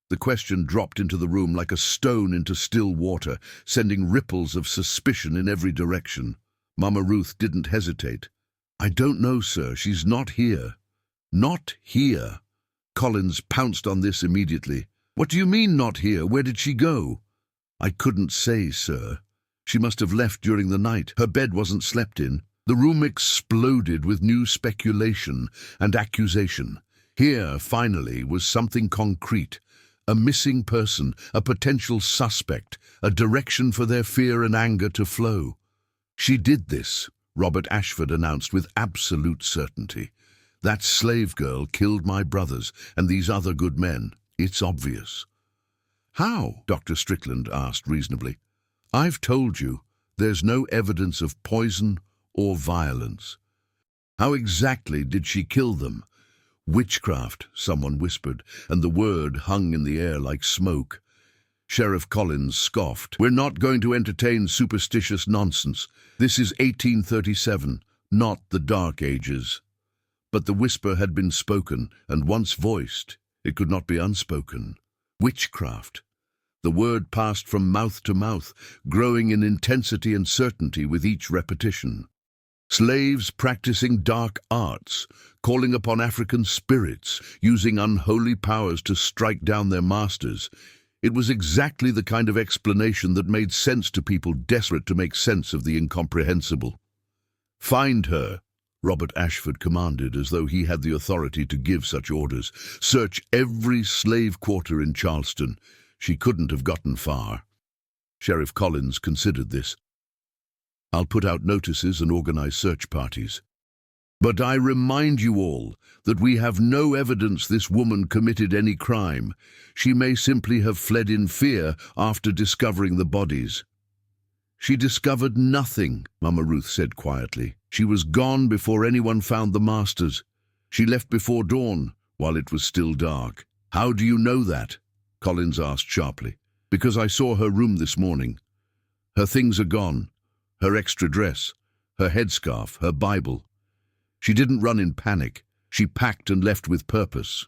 The question dropped into the room like a stone into still water, sending ripples of suspicion in every direction. Mama Ruth didn't hesitate. "I don't know, sir. She's not here." "Not here?" Collins pounced on this immediately. "What do you mean, not here? Where did she go?" "I couldn't say, sir. She must have left during the night. Her bed wasn't slept in." The room exploded with new speculation and accusation. Here, finally, was something concrete. A missing person, a potential suspect, a direction for their fear and anger to flow. "She did this," Robert Ashford announced with absolute certainty. "That slave girl killed my brothers and these other good men. It's obvious." "How?" Dr. Strickland asked reasonably. "I've told you, there's no evidence of poison or violence." "How exactly did she kill them?" "Witchcraft," someone whispered, and the word hung in the air like smoke. Sheriff Collins scoffed. "We're not going to entertain superstitious nonsense. This is 1837, not the Dark Ages." But the whisper had been spoken, and once voiced, it could not be unspoken. Witchcraft. The word passed from mouth to mouth, growing in intensity and certainty with each repetition. Slaves practicing dark arts, calling upon African spirits, using unholy powers to strike down their masters. It was exactly the kind of explanation that made sense to people desperate to make sense of the incomprehensible. "Find her," Robert Ashford commanded, as though he had the authority to give such orders. "Search every slave quarter in Charleston. She couldn't have gotten far." Sheriff Collins considered this. "I'll put out notices and organize search parties. But I remind you all that we have no evidence this woman committed any crime. She may simply have fled in fear after discovering the bodies." "She discovered nothing," Mama Ruth said quietly. "She was gone before anyone found the masters. She left before dawn, while it was still dark." "How do you know that?" Collins asked sharply. "Because I saw her room this morning. Her things are gone. Her extra dress, her headscarf, her Bible. She didn't run in panic. She packed and left with purpose."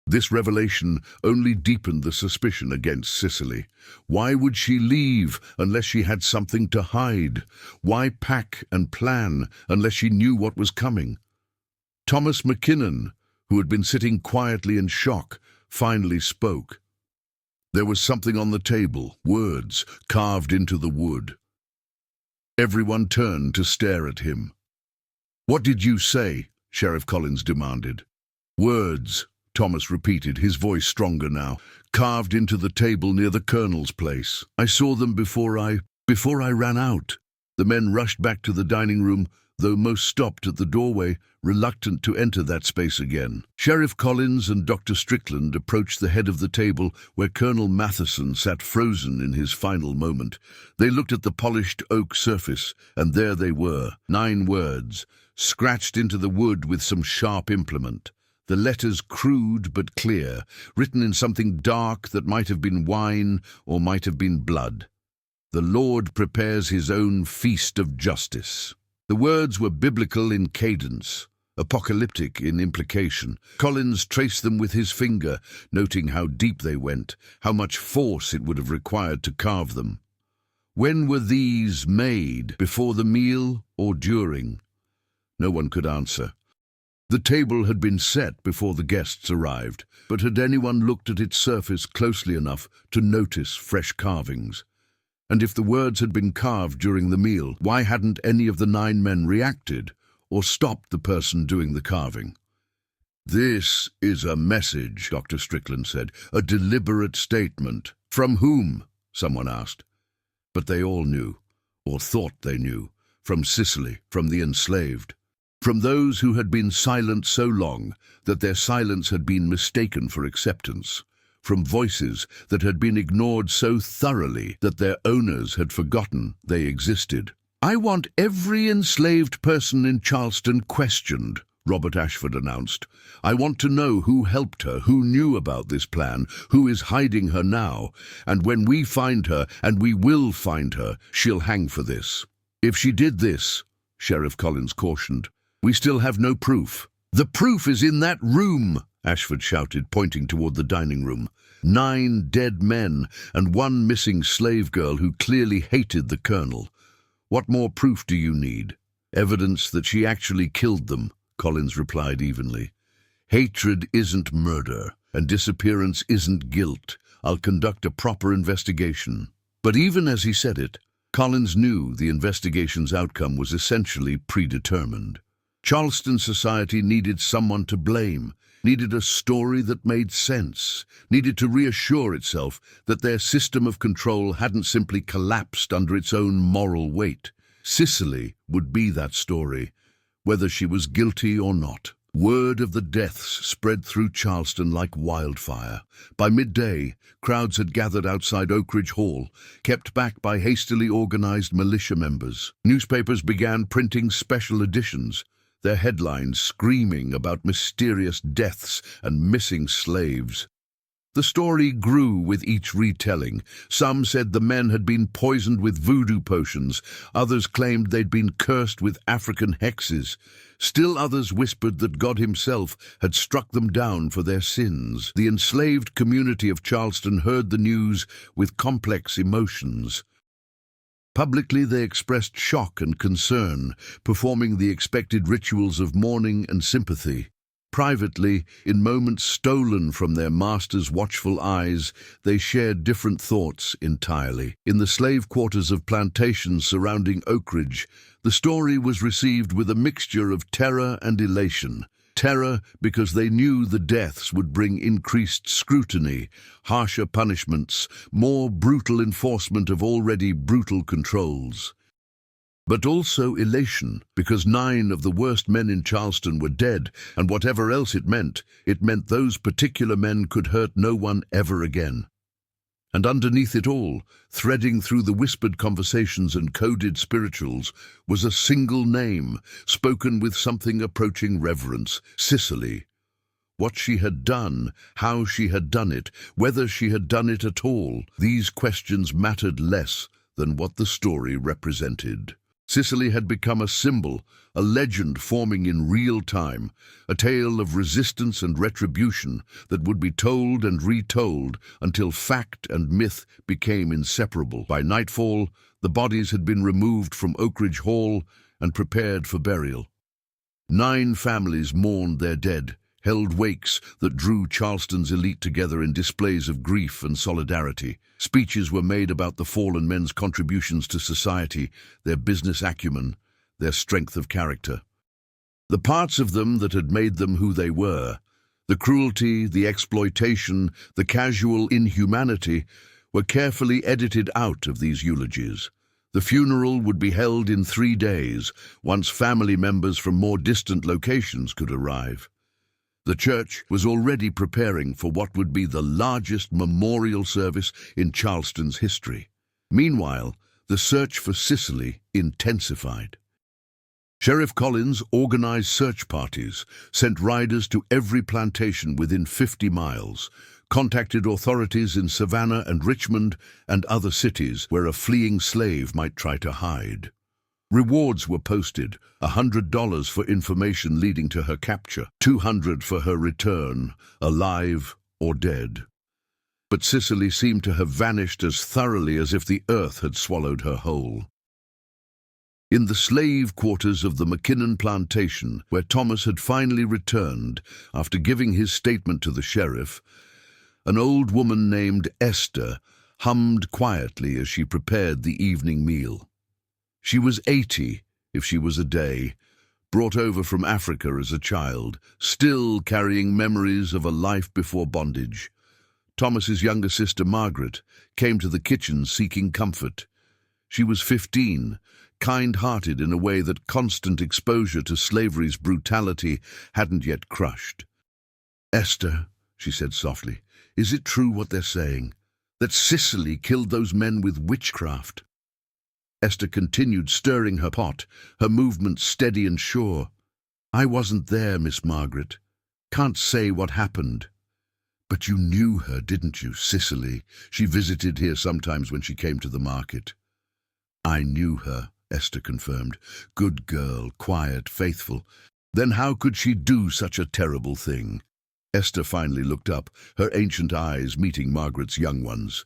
This revelation only deepened the suspicion against Cicely. Why would she leave unless she had something to hide? Why pack and plan unless she knew what was coming? Thomas McKinnon, who had been sitting quietly in shock, finally spoke. There was something on the table, words carved into the wood. Everyone turned to stare at him. "What did you say?" Sheriff Collins demanded. "Words," Thomas repeated, his voice stronger now, "carved into the table near the Colonel's place. I saw them before I ran out." The men rushed back to the dining room, though most stopped at the doorway, reluctant to enter that space again. Sheriff Collins and Dr. Strickland approached the head of the table where Colonel Matheson sat frozen in his final moment. They looked at the polished oak surface, and there they were, 9 words, scratched into the wood with some sharp implement. The letters crude but clear, written in something dark that might have been wine or might have been blood. "The Lord prepares his own feast of justice." The words were biblical in cadence, apocalyptic in implication. Collins traced them with his finger, noting how deep they went, how much force it would have required to carve them. When were these made? Before the meal or during? No one could answer. The table had been set before the guests arrived, but had anyone looked at its surface closely enough to notice fresh carvings? And if the words had been carved during the meal, why hadn't any of the 9 men reacted or stopped the person doing the carving? "This is a message," Dr. Strickland said, "a deliberate statement." "From whom?" someone asked. But they all knew. or thought they knew, from Sicily, from the enslaved, from those who had been silent so long that their silence had been mistaken for acceptance, from voices that had been ignored so thoroughly that their owners had forgotten they existed. "I want every enslaved person in Charleston questioned," Robert Ashford announced. "I want to know who helped her, who knew about this plan, who is hiding her now, and when we find her, and we will find her, she'll hang for this. If she did this," Sheriff Collins cautioned, "we still have no proof." "The proof is in that room," Ashford shouted, pointing toward the dining room. 9 dead men and 1 missing slave girl who clearly hated the colonel. "What more proof do you need?" "Evidence that she actually killed them," Collins replied evenly. "Hatred isn't murder, and disappearance isn't guilt. I'll conduct a proper investigation." But even as he said it, Collins knew the investigation's outcome was essentially predetermined. Charleston society needed someone to blame, needed a story that made sense, needed to reassure itself that their system of control hadn't simply collapsed under its own moral weight. Sicily would be that story, whether she was guilty or not. Word of the deaths spread through Charleston like wildfire. By midday, crowds had gathered outside Oakridge Hall, kept back by hastily organized militia members. Newspapers began printing special editions, their headlines screaming about mysterious deaths and missing slaves. The story grew with each retelling. Some said the men had been poisoned with voodoo potions. Others claimed they'd been cursed with African hexes. Still others whispered that God himself had struck them down for their sins. The enslaved community of Charleston heard the news with complex emotions. Publicly, they expressed shock and concern, performing the expected rituals of mourning and sympathy. Privately, in moments stolen from their master's watchful eyes, they shared different thoughts entirely. In the slave quarters of plantations surrounding Oakridge, the story was received with a mixture of terror and elation. Terror because they knew the deaths would bring increased scrutiny, harsher punishments, more brutal enforcement of already brutal controls. But also elation, because 9 of the worst men in Charleston were dead, and whatever else it meant those particular men could hurt no one ever again. And underneath it all, threading through the whispered conversations and coded spirituals, was a single name, spoken with something approaching reverence: Sicily. What she had done, how she had done it, whether she had done it at all, these questions mattered less than what the story represented. Sicily had become a symbol, a legend forming in real time, a tale of resistance and retribution that would be told and retold until fact and myth became inseparable. By nightfall, the bodies had been removed from Oakridge Hall and prepared for burial. 9 families mourned their dead, held wakes that drew Charleston's elite together in displays of grief and solidarity. Speeches were made about the fallen men's contributions to society, their business acumen, their strength of character. The parts of them that had made them who they were, the cruelty, the exploitation, the casual inhumanity, were carefully edited out of these eulogies. The funeral would be held in 3 days, once family members from more distant locations could arrive. The church was already preparing for what would be the largest memorial service in Charleston's history. Meanwhile, the search for Sicily intensified. Sheriff Collins organized search parties, sent riders to every plantation within 50 miles, contacted authorities in Savannah and Richmond and other cities where a fleeing slave might try to hide. Rewards were posted: $100 for information leading to her capture, $200 for her return, alive or dead. But Sicily seemed to have vanished as thoroughly as if the earth had swallowed her whole. In the slave quarters of the McKinnon plantation, where Thomas had finally returned after giving his statement to the sheriff, an old woman named Esther hummed quietly as she prepared the evening meal. She was 80, if she was a day, brought over from Africa as a child, still carrying memories of a life before bondage. Thomas's younger sister, Margaret, came to the kitchen seeking comfort. She was 15, kind-hearted in a way that constant exposure to slavery's brutality hadn't yet crushed. "Esther," she said softly, "is it true what they're saying? That Sicily killed those men with witchcraft?" Esther continued stirring her pot, her movements steady and sure. "I wasn't there, Miss Margaret. Can't say what happened." "But you knew her, didn't you, Sicily? She visited here sometimes when she came to the market." "I knew her," Esther confirmed. "Good girl, quiet, faithful. Then how could she do such a terrible thing?" Esther finally looked up, her ancient eyes meeting Margaret's young ones.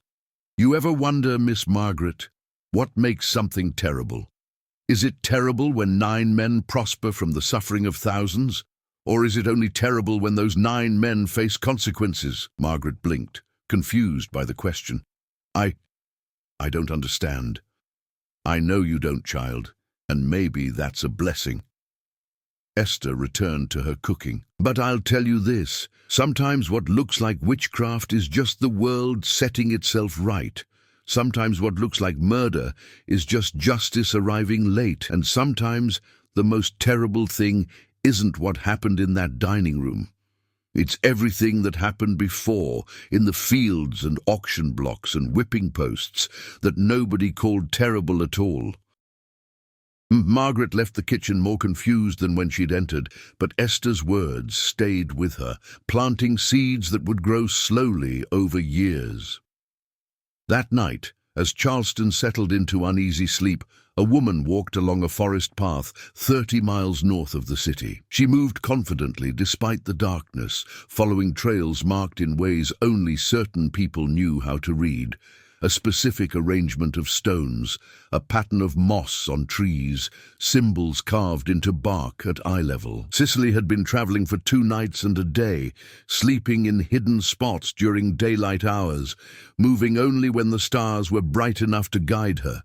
"You ever wonder, Miss Margaret, what makes something terrible? Is it terrible when 9 men prosper from the suffering of thousands? Or is it only terrible when those 9 men face consequences?" Margaret blinked, confused by the question. I don't understand." "I know you don't, child, and maybe that's a blessing." Esther returned to her cooking. "But I'll tell you this, sometimes what looks like witchcraft is just the world setting itself right. Sometimes what looks like murder is just justice arriving late, and sometimes the most terrible thing isn't what happened in that dining room. It's everything that happened before, in the fields and auction blocks and whipping posts, that nobody called terrible at all." Margaret left the kitchen more confused than when she'd entered, but Esther's words stayed with her, planting seeds that would grow slowly over years. That night, as Charleston settled into uneasy sleep, a woman walked along a forest path 30 miles north of the city. She moved confidently despite the darkness, following trails marked in ways only certain people knew how to read. A specific arrangement of stones, a pattern of moss on trees, symbols carved into bark at eye level. Sicily had been traveling for 2 nights and a day, sleeping in hidden spots during daylight hours, moving only when the stars were bright enough to guide her.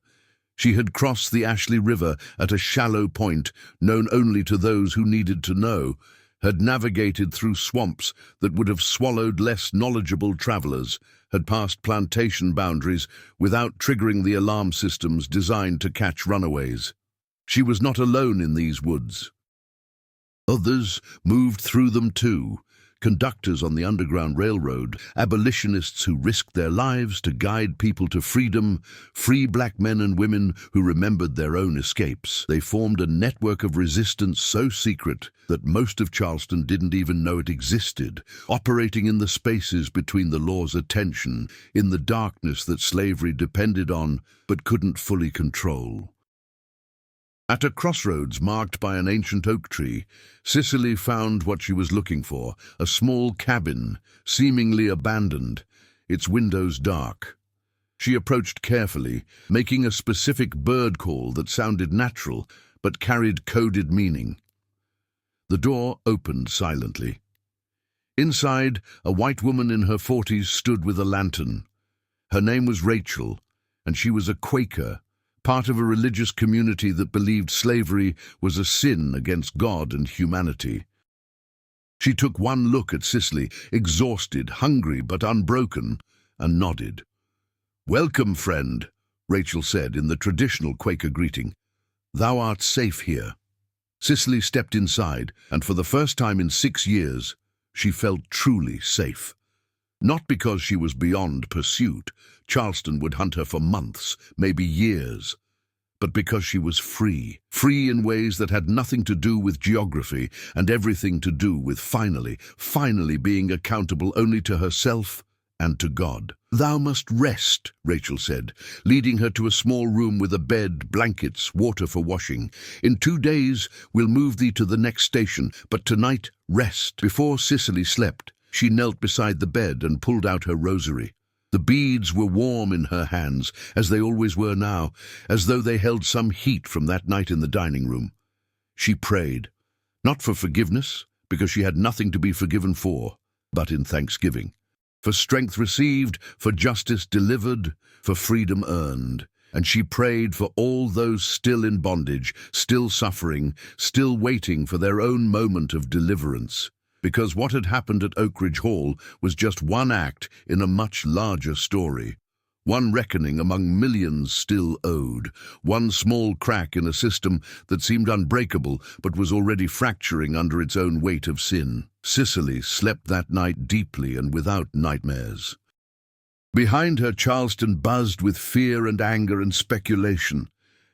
She had crossed the Ashley River at a shallow point known only to those who needed to know, had navigated through swamps that would have swallowed less knowledgeable travelers, had passed plantation boundaries without triggering the alarm systems designed to catch runaways. She was not alone in these woods. Others moved through them too, conductors on the Underground Railroad, abolitionists who risked their lives to guide people to freedom, free black men and women who remembered their own escapes. They formed a network of resistance so secret that most of Charleston didn't even know it existed, operating in the spaces between the law's attention, in the darkness that slavery depended on but couldn't fully control. At a crossroads marked by an ancient oak tree, Sicily found what she was looking for, a small cabin, seemingly abandoned, its windows dark. She approached carefully, making a specific bird call that sounded natural but carried coded meaning. The door opened silently. Inside, a white woman in her 40s stood with a lantern. Her name was Rachel, and she was a Quaker, part of a religious community that believed slavery was a sin against God and humanity. She took one look at Sicily, exhausted, hungry but unbroken, and nodded. "Welcome, friend," Rachel said in the traditional Quaker greeting. "Thou art safe here." Sicily stepped inside, and for the first time in 6 years, she felt truly safe. Not because she was beyond pursuit, Charleston would hunt her for months, maybe years, but because she was free in ways that had nothing to do with geography and everything to do with finally being accountable only to herself and to God. "Thou must rest," Rachel said, leading her to a small room with a bed, blankets, water for washing. "In 2 days, we'll move thee to the next station, but tonight, rest." Before Sicily slept, she knelt beside the bed and pulled out her rosary. The beads were warm in her hands, as they always were now, as though they held some heat from that night in the dining room. She prayed, not for forgiveness, because she had nothing to be forgiven for, but in thanksgiving. For strength received, for justice delivered, for freedom earned. And she prayed for all those still in bondage, still suffering, still waiting for their own moment of deliverance. Because what had happened at Oakridge Hall was just one act in a much larger story. One reckoning among millions still owed, one small crack in a system that seemed unbreakable but was already fracturing under its own weight of sin. Cicely slept that night deeply and without nightmares. Behind her, Charleston buzzed with fear and anger and speculation.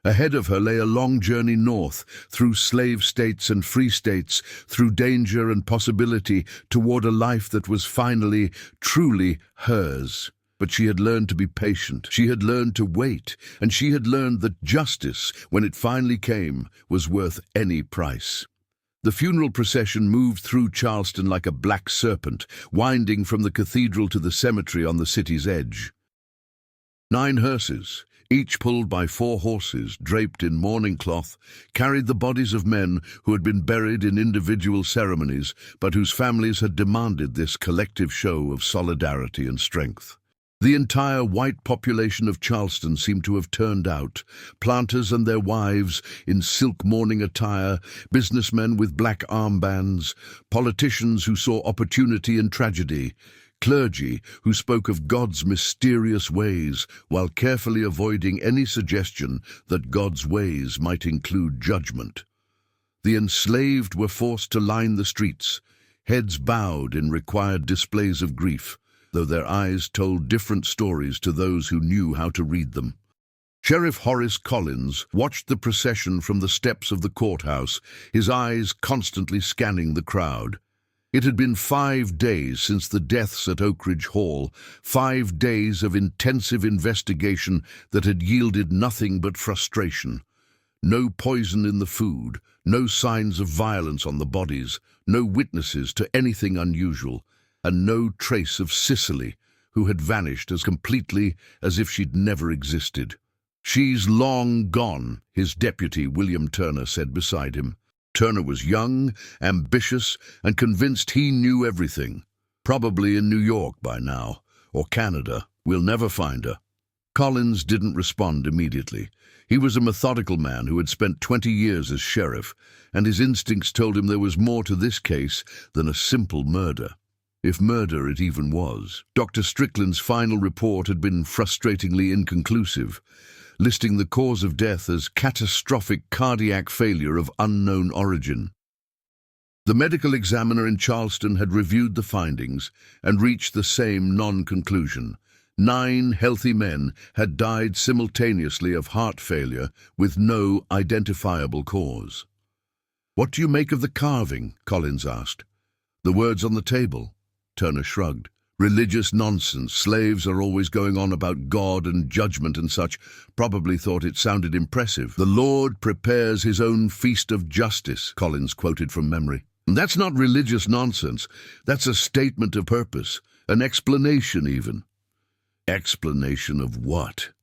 Ahead of her lay a long journey north, through slave states and free states, through danger and possibility, toward a life that was finally, truly hers. But she had learned to be patient, she had learned to wait, and she had learned that justice, when it finally came, was worth any price. The funeral procession moved through Charleston like a black serpent, winding from the cathedral to the cemetery on the city's edge. 9 hearses, each pulled by 4 horses draped in mourning cloth, carried the bodies of men who had been buried in individual ceremonies, but whose families had demanded this collective show of solidarity and strength. The entire white population of Charleston seemed to have turned out, planters and their wives in silk mourning attire, businessmen with black armbands, politicians who saw opportunity in tragedy, clergy who spoke of God's mysterious ways while carefully avoiding any suggestion that God's ways might include judgment. The enslaved were forced to line the streets, heads bowed in required displays of grief, though their eyes told different stories to those who knew how to read them. Sheriff Horace Collins watched the procession from the steps of the courthouse, his eyes constantly scanning the crowd. It had been 5 days since the deaths at Oakridge Hall, 5 days of intensive investigation that had yielded nothing but frustration. No poison in the food, no signs of violence on the bodies, no witnesses to anything unusual, and no trace of Cicely, who had vanished as completely as if she'd never existed. "She's long gone," his deputy, William Turner, said beside him. Turner was young, ambitious, and convinced he knew everything. "Probably in New York by now, or Canada. We'll never find her." Collins didn't respond immediately. He was a methodical man who had spent 20 years as sheriff, and his instincts told him there was more to this case than a simple murder. If murder it even was. Dr. Strickland's final report had been frustratingly inconclusive, listing the cause of death as catastrophic cardiac failure of unknown origin. The medical examiner in Charleston had reviewed the findings and reached the same non-conclusion. 9 healthy men had died simultaneously of heart failure with no identifiable cause. "What do you make of the carving?" Collins asked. "The words on the table?" Turner shrugged. "Religious nonsense. Slaves are always going on about God and judgment and such. Probably thought it sounded impressive. 'The Lord prepares his own feast of justice,'" Collins quoted from memory. "That's not religious nonsense. That's a statement of purpose, an explanation even." "Explanation of what?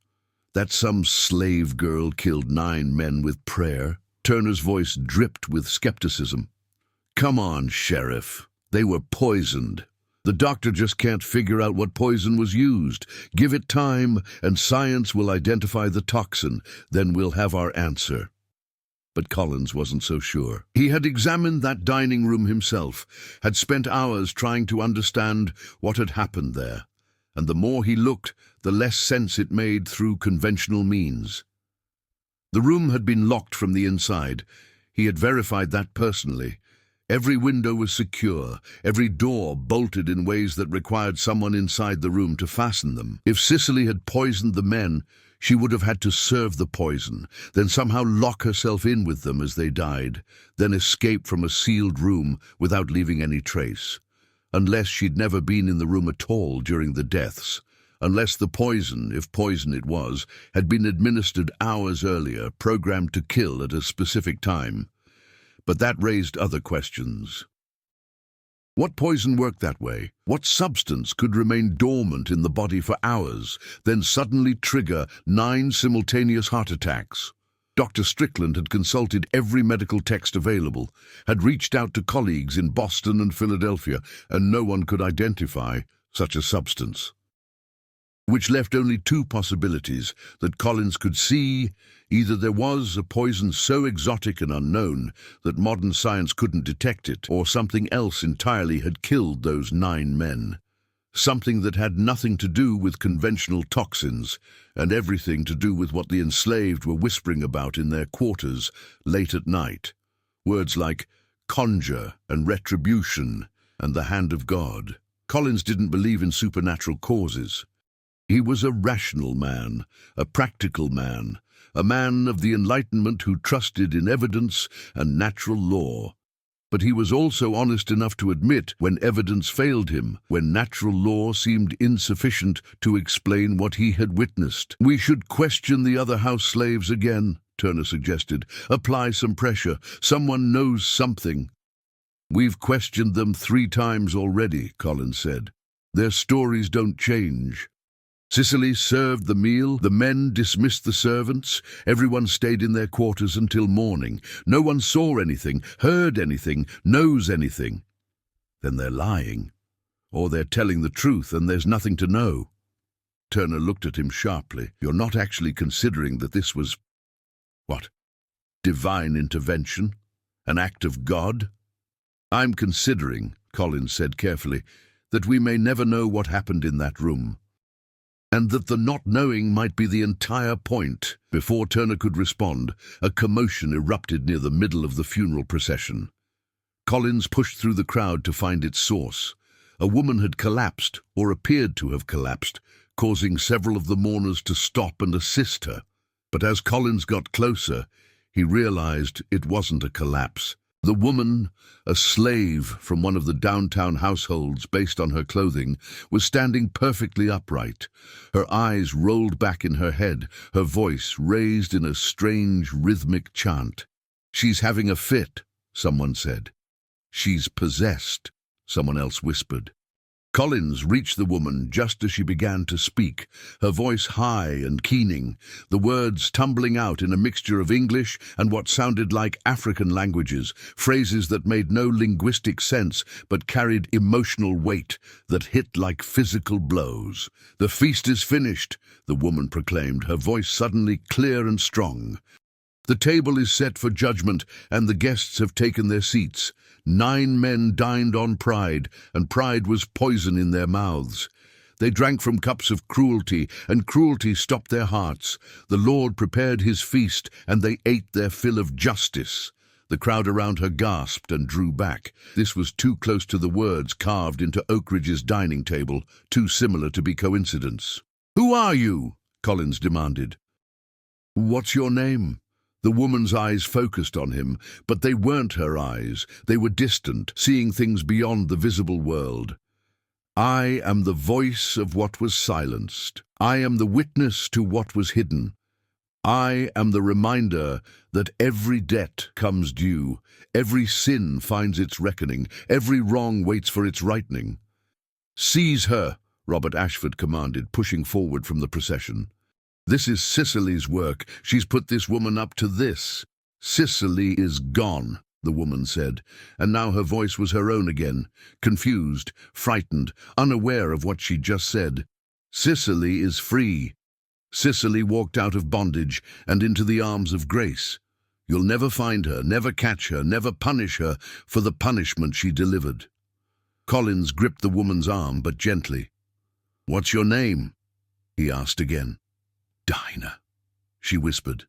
That some slave girl killed 9 men with prayer?" Turner's voice dripped with skepticism. "Come on, Sheriff. They were poisoned. The doctor just can't figure out what poison was used. Give it time, and science will identify the toxin. Then we'll have our answer." But Collins wasn't so sure. He had examined that dining room himself, had spent hours trying to understand what had happened there, and the more he looked, the less sense it made through conventional means. The room had been locked from the inside. He had verified that personally. Every window was secure, every door bolted in ways that required someone inside the room to fasten them. If Cicely had poisoned the men, she would have had to serve the poison, then somehow lock herself in with them as they died, then escape from a sealed room without leaving any trace. Unless she'd never been in the room at all during the deaths. Unless the poison, if poison it was, had been administered hours earlier, programmed to kill at a specific time. But that raised other questions. What poison worked that way? What substance could remain dormant in the body for hours, then suddenly trigger 9 simultaneous heart attacks? Dr. Strickland had consulted every medical text available, had reached out to colleagues in Boston and Philadelphia, and no one could identify such a substance. Which left only 2 possibilities that Collins could see. Either there was a poison so exotic and unknown that modern science couldn't detect it, or something else entirely had killed those 9 men. something that had nothing to do with conventional toxins and everything to do with what the enslaved were whispering about in their quarters late at night. Words like conjure and retribution and the hand of God. Collins didn't believe in supernatural causes. He was a rational man, a practical man, a man of the Enlightenment who trusted in evidence and natural law. But he was also honest enough to admit when evidence failed him, when natural law seemed insufficient to explain what he had witnessed. "We should question the other house slaves again," Turner suggested. "Apply some pressure. Someone knows something." "We've questioned them 3 times already," Collins said. "Their stories don't change. Sicily served the meal, the men dismissed the servants, everyone stayed in their quarters until morning. No one saw anything, heard anything, knows anything. Then they're lying. Or they're telling the truth and there's nothing to know." Turner looked at him sharply. "You're not actually considering that this was, what, divine intervention? An act of God?" "I'm considering," Collins said carefully, "that we may never know what happened in that room. And that the not knowing might be the entire point." Before Turner could respond, a commotion erupted near the middle of the funeral procession. Collins pushed through the crowd to find its source. A woman had collapsed, or appeared to have collapsed, causing several of the mourners to stop and assist her. But as Collins got closer, he realized it wasn't a collapse. The woman, a slave from one of the downtown households based on her clothing, was standing perfectly upright. Her eyes rolled back in her head, her voice raised in a strange rhythmic chant. "She's having a fit," someone said. "She's possessed," someone else whispered. Collins reached the woman just as she began to speak, her voice high and keening, the words tumbling out in a mixture of English and what sounded like African languages, phrases that made no linguistic sense but carried emotional weight that hit like physical blows. "The feast is finished," the woman proclaimed, her voice suddenly clear and strong. "The table is set for judgment, and the guests have taken their seats. 9 men dined on pride, and pride was poison in their mouths. They drank from cups of cruelty, and cruelty stopped their hearts. The Lord prepared his feast, and they ate their fill of justice." The crowd around her gasped and drew back. This was too close to the words carved into Oakridge's dining table, too similar to be coincidence. "Who are you?" Collins demanded. "What's your name?" The woman's eyes focused on him, but they weren't her eyes. They were distant, seeing things beyond the visible world. "I am the voice of what was silenced. I am the witness to what was hidden. I am the reminder that every debt comes due, every sin finds its reckoning, every wrong waits for its rightening." "Seize her," Robert Ashford commanded, pushing forward from the procession. "This is Sicily's work. She's put this woman up to this." "Sicily is gone," the woman said, and now her voice was her own again, confused, frightened, unaware of what she'd just said. "Sicily is free. Sicily walked out of bondage and into the arms of grace. You'll never find her, never catch her, never punish her for the punishment she delivered." Collins gripped the woman's arm, but gently. "What's your name?" he asked again. "Dinah," she whispered.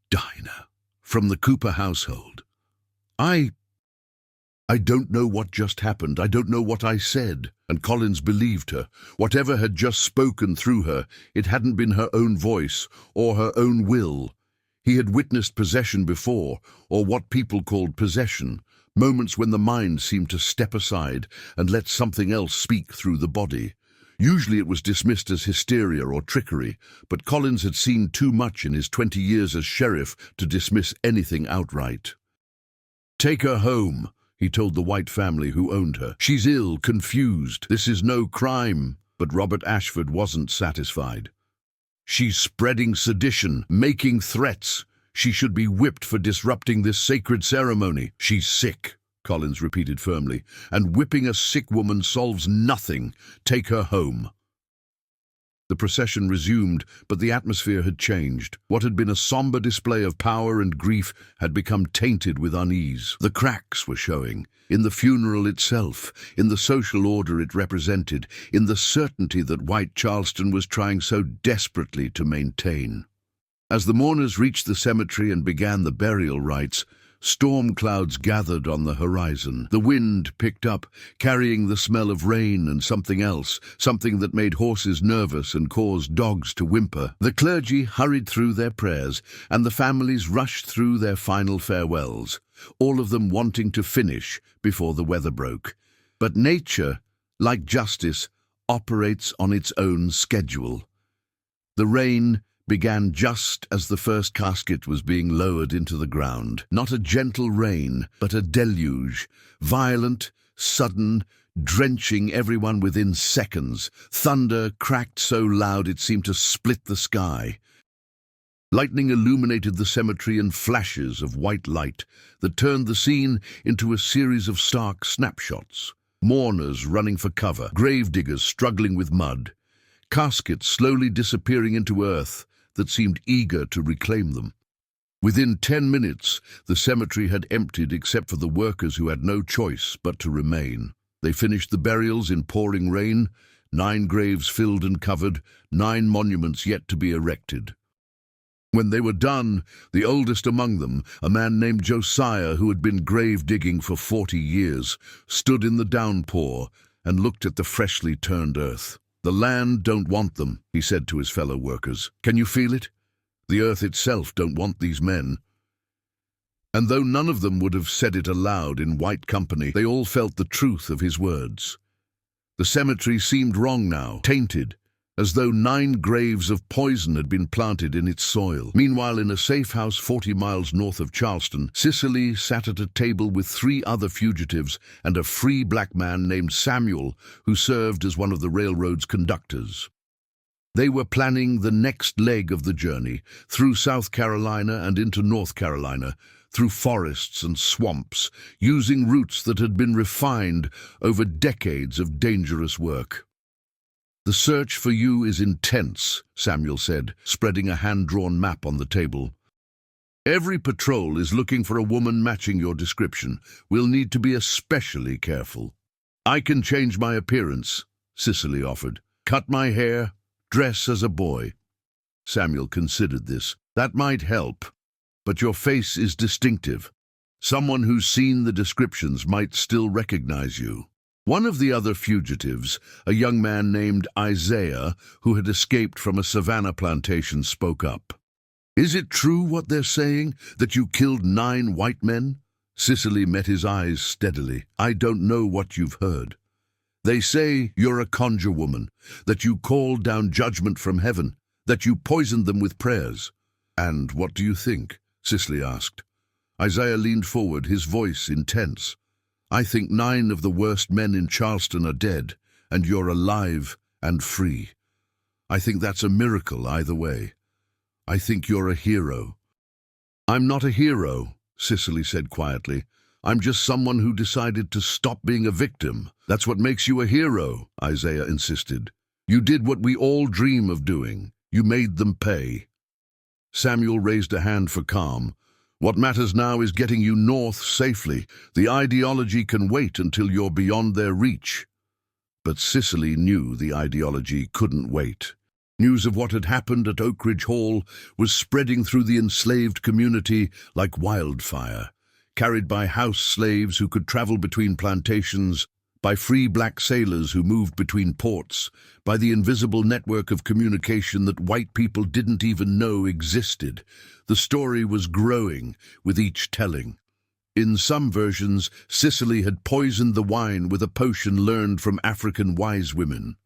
"Dinah, from the Cooper household. I don't know what just happened. I don't know what I said." And Collins believed her. Whatever had just spoken through her, it hadn't been her own voice or her own will. He had witnessed possession before, or what people called possession, moments when the mind seemed to step aside and let something else speak through the body. Usually it was dismissed as hysteria or trickery, but Collins had seen too much in his 20 years as sheriff to dismiss anything outright. "Take her home," he told the white family who owned her. "She's ill, confused. This is no crime." But Robert Ashford wasn't satisfied. "She's spreading sedition, making threats. She should be whipped for disrupting this sacred ceremony." "She's sick," Collins repeated firmly, "and whipping a sick woman solves nothing. Take her home." The procession resumed, but the atmosphere had changed. What had been a somber display of power and grief had become tainted with unease. The cracks were showing, in the funeral itself, in the social order it represented, in the certainty that white Charleston was trying so desperately to maintain. As the mourners reached the cemetery and began the burial rites, storm clouds gathered on the horizon. The wind picked up, carrying the smell of rain and something else, something that made horses nervous and caused dogs to whimper. The clergy hurried through their prayers, and the families rushed through their final farewells, all of them wanting to finish before the weather broke. But nature, like justice, operates on its own schedule. The rain began just as the first casket was being lowered into the ground. Not a gentle rain, but a deluge, violent, sudden, drenching everyone within seconds. Thunder cracked so loud it seemed to split the sky. Lightning illuminated the cemetery in flashes of white light that turned the scene into a series of stark snapshots. Mourners running for cover, gravediggers struggling with mud, caskets slowly disappearing into earth that seemed eager to reclaim them. Within 10 minutes, the cemetery had emptied except for the workers who had no choice but to remain. They finished the burials in pouring rain, 9 graves filled and covered, 9 monuments yet to be erected. When they were done, the oldest among them, a man named Josiah who had been grave digging for 40 years, stood in the downpour and looked at the freshly turned earth. "The land don't want them," he said to his fellow workers. "Can you feel it? The earth itself don't want these men." And though none of them would have said it aloud in white company, they all felt the truth of his words. The cemetery seemed wrong now, tainted, as though 9 graves of poison had been planted in its soil. Meanwhile, in a safe house 40 miles north of Charleston, Cicely sat at a table with 3 other fugitives and a free black man named Samuel, who served as one of the railroad's conductors. They were planning the next leg of the journey, through South Carolina and into North Carolina, through forests and swamps, using routes that had been refined over decades of dangerous work. "The search for you is intense," Samuel said, spreading a hand-drawn map on the table. "Every patrol is looking for a woman matching your description. We'll need to be especially careful." "I can change my appearance," Cicely offered. "Cut my hair, dress as a boy." Samuel considered this. "That might help, but your face is distinctive. Someone who's seen the descriptions might still recognize you." One of the other fugitives, a young man named Isaiah, who had escaped from a savannah plantation, spoke up. "Is it true what they're saying, that you killed 9 white men?" Cicely met his eyes steadily. "I don't know what you've heard. They say you're a conjure woman, that you called down judgment from heaven, that you poisoned them with prayers." "And what do you think?" Cicely asked. Isaiah leaned forward, his voice intense. "I think 9 of the worst men in Charleston are dead, and you're alive and free. I think that's a miracle either way. I think you're a hero." "I'm not a hero," Cicely said quietly. "I'm just someone who decided to stop being a victim." "That's what makes you a hero," Isaiah insisted. "You did what we all dream of doing. You made them pay." Samuel raised a hand for calm. "What matters now is getting you north safely. The ideology can wait until you're beyond their reach." But Cicely knew the ideology couldn't wait. News of what had happened at Oakridge Hall was spreading through the enslaved community like wildfire, carried by house slaves who could travel between plantations, by free black sailors who moved between ports, by the invisible network of communication that white people didn't even know existed. The story was growing with each telling. In some versions, Cicely had poisoned the wine with a potion learned from African wise women.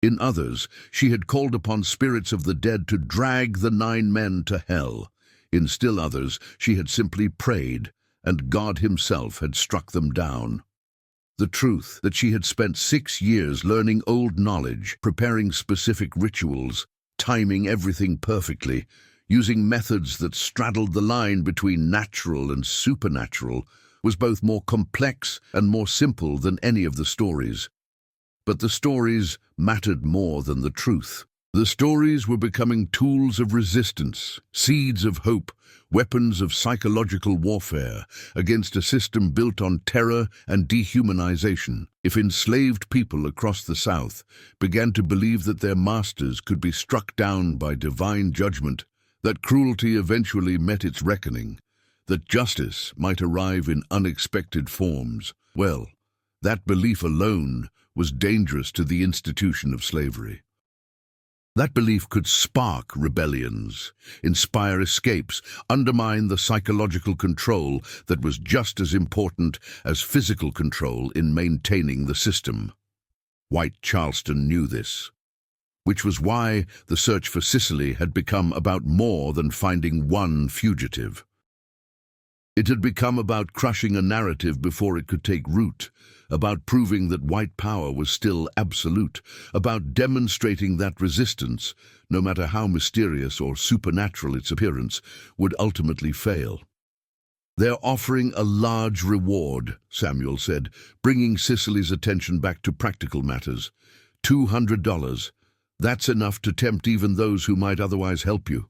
In others, she had called upon spirits of the dead to drag the 9 men to hell. In still others, she had simply prayed, and God himself had struck them down. The truth that she had spent 6 years learning old knowledge, preparing specific rituals, timing everything perfectly, using methods that straddled the line between natural and supernatural, was both more complex and more simple than any of the stories. But the stories mattered more than the truth. The stories were becoming tools of resistance, seeds of hope, weapons of psychological warfare against a system built on terror and dehumanization. If enslaved people across the South began to believe that their masters could be struck down by divine judgment, that cruelty eventually met its reckoning, that justice might arrive in unexpected forms, well, that belief alone was dangerous to the institution of slavery. That belief could spark rebellions, inspire escapes, undermine the psychological control that was just as important as physical control in maintaining the system. White Charleston knew this, which was why the search for Sicily had become about more than finding one fugitive. It had become about crushing a narrative before it could take root, about proving that white power was still absolute, about demonstrating that resistance, no matter how mysterious or supernatural its appearance, would ultimately fail. "They're offering a large reward," Samuel said, bringing Sicily's attention back to practical matters. $200. That's enough to tempt even those who might otherwise help you.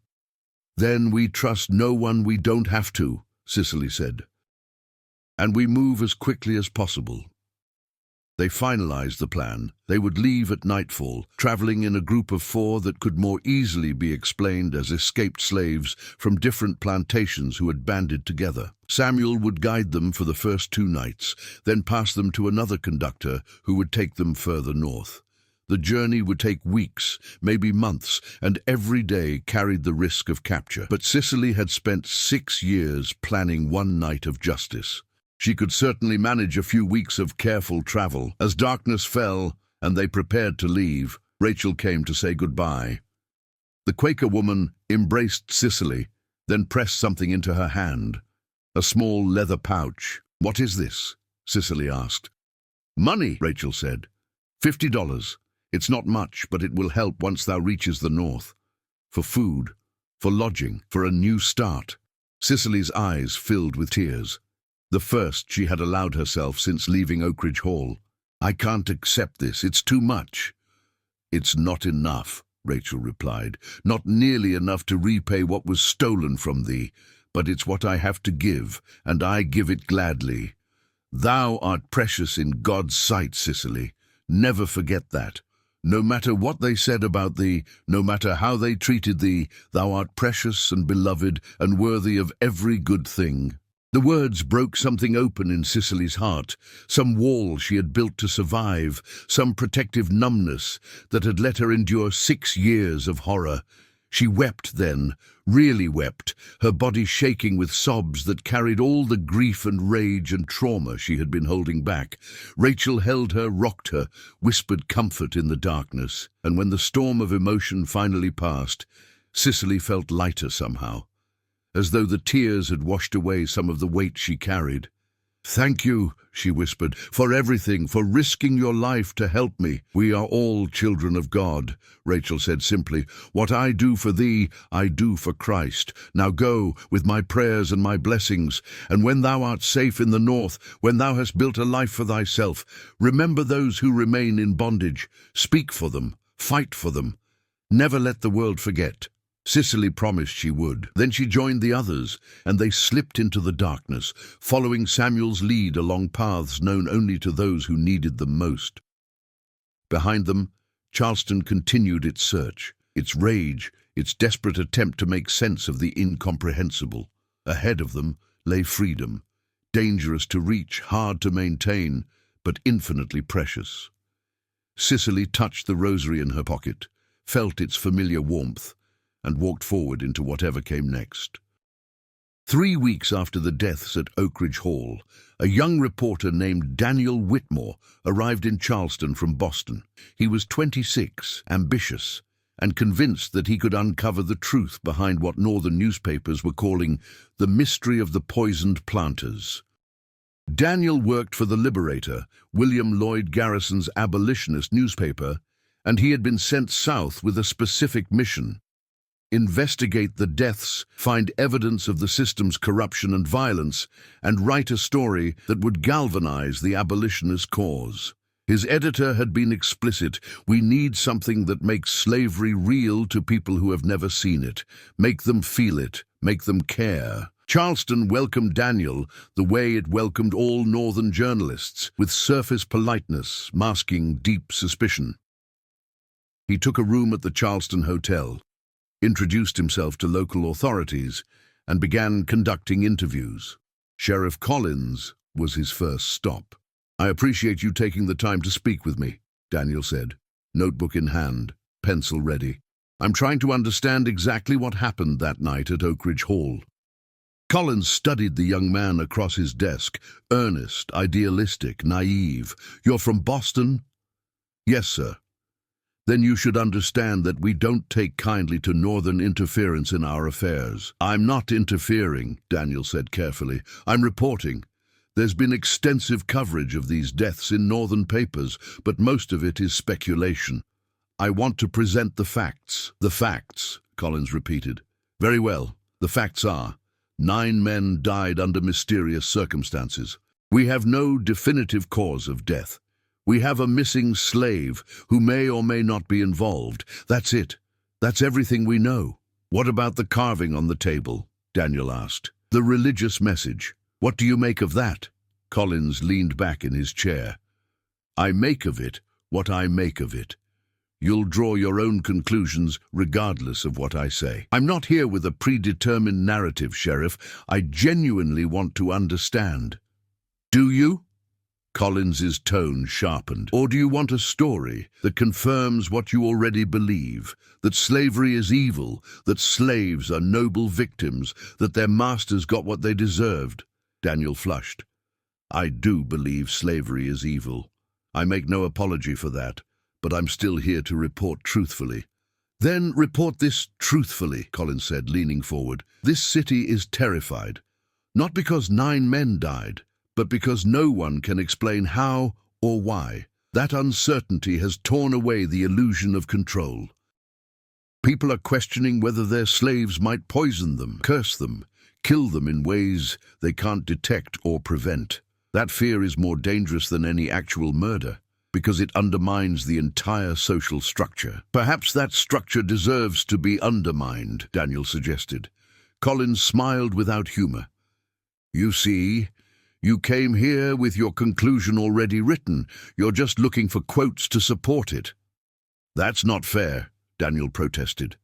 "Then we trust no one we don't have to," Sicily said. "And we move as quickly as possible." They finalized the plan. They would leave at nightfall, traveling in a group of 4 that could more easily be explained as escaped slaves from different plantations who had banded together. Samuel would guide them for the first 2 nights, then pass them to another conductor who would take them further north. The journey would take weeks, maybe months, and every day carried the risk of capture. But Sicily had spent 6 years planning one night of justice. She could certainly manage a few weeks of careful travel. As darkness fell and they prepared to leave, Rachel came to say goodbye. The Quaker woman embraced Sicily, then pressed something into her hand, a small leather pouch. "What is this?" Sicily asked. "Money," Rachel said. $50. It's not much, but it will help once thou reaches the north. For food, for lodging, for a new start." Sicily's eyes filled with tears, the first she had allowed herself since leaving Oakridge Hall. "I can't accept this. It's too much." "It's not enough," Rachel replied. "Not nearly enough to repay what was stolen from thee, but it's what I have to give, and I give it gladly. Thou art precious in God's sight, Sicily. Never forget that. No matter what they said about thee, no matter how they treated thee, thou art precious and beloved and worthy of every good thing." The words broke something open in Sicily's heart, some wall she had built to survive, some protective numbness that had let her endure 6 years of horror. She wept then, really wept, her body shaking with sobs that carried all the grief and rage and trauma she had been holding back. Rachel held her, rocked her, whispered comfort in the darkness, and when the storm of emotion finally passed, Sicily felt lighter somehow, as though the tears had washed away some of the weight she carried. "Thank you," she whispered, "for everything, for risking your life to help me." "We are all children of God," Rachel said simply. "What I do for thee, I do for Christ. Now go, with my prayers and my blessings, and when thou art safe in the north, when thou hast built a life for thyself, remember those who remain in bondage. Speak for them, fight for them. Never let the world forget." Sicily promised she would. Then she joined the others, and they slipped into the darkness, following Samuel's lead along paths known only to those who needed them most. Behind them, Charleston continued its search, its rage, its desperate attempt to make sense of the incomprehensible. Ahead of them lay freedom, dangerous to reach, hard to maintain, but infinitely precious. Sicily touched the rosary in her pocket, felt its familiar warmth, and walked forward into whatever came next. 3 weeks after the deaths at Oakridge Hall, a young reporter named Daniel Whitmore arrived in Charleston from Boston. He was 26, ambitious, and convinced that he could uncover the truth behind what northern newspapers were calling the mystery of the poisoned planters. Daniel worked for the Liberator, William Lloyd Garrison's abolitionist newspaper, and he had been sent south with a specific mission: investigate the deaths, find evidence of the system's corruption and violence, and write a story that would galvanize the abolitionist cause. His editor had been explicit. We need something that makes slavery real to people who have never seen it. Make them feel it. Make them care. Charleston welcomed Daniel the way it welcomed all northern journalists, with surface politeness masking deep suspicion. He took a room at the Charleston Hotel, introduced himself to local authorities, and began conducting interviews. Sheriff Collins was his first stop. "I appreciate you taking the time to speak with me," Daniel said, notebook in hand, pencil ready. "I'm trying to understand exactly what happened that night at Oakridge Hall." Collins studied the young man across his desk, earnest, idealistic, naive. "You're from Boston?" "Yes, sir." "Then you should understand that we don't take kindly to northern interference in our affairs." "I'm not interfering," Daniel said carefully. "I'm reporting. There's been extensive coverage of these deaths in northern papers, but most of it is speculation. I want to present the facts." "The facts," Collins repeated. "Very well. The facts are, 9 men died under mysterious circumstances. We have no definitive cause of death. We have a missing slave who may or may not be involved. That's it. That's everything we know." "What about the carving on the table?" Daniel asked. "The religious message. What do you make of that?" Collins leaned back in his chair. "I make of it what I make of it. You'll draw your own conclusions regardless of what I say. I'm not here with a predetermined narrative, Sheriff. I genuinely want to understand." "Do you?" Collins's tone sharpened. "Or do you want a story that confirms what you already believe, that slavery is evil, that slaves are noble victims, that their masters got what they deserved?" Daniel flushed. "I do believe slavery is evil. I make no apology for that, but I'm still here to report truthfully." "Then report this truthfully," Collins said, leaning forward. "This city is terrified, not because 9 men died, but because no one can explain how or why. That uncertainty has torn away the illusion of control. People are questioning whether their slaves might poison them, curse them, kill them in ways they can't detect or prevent. That fear is more dangerous than any actual murder, because it undermines the entire social structure." "Perhaps that structure deserves to be undermined," Daniel suggested. Collins smiled without humor. "You see, you came here with your conclusion already written. You're just looking for quotes to support it." "That's not fair," Daniel protested.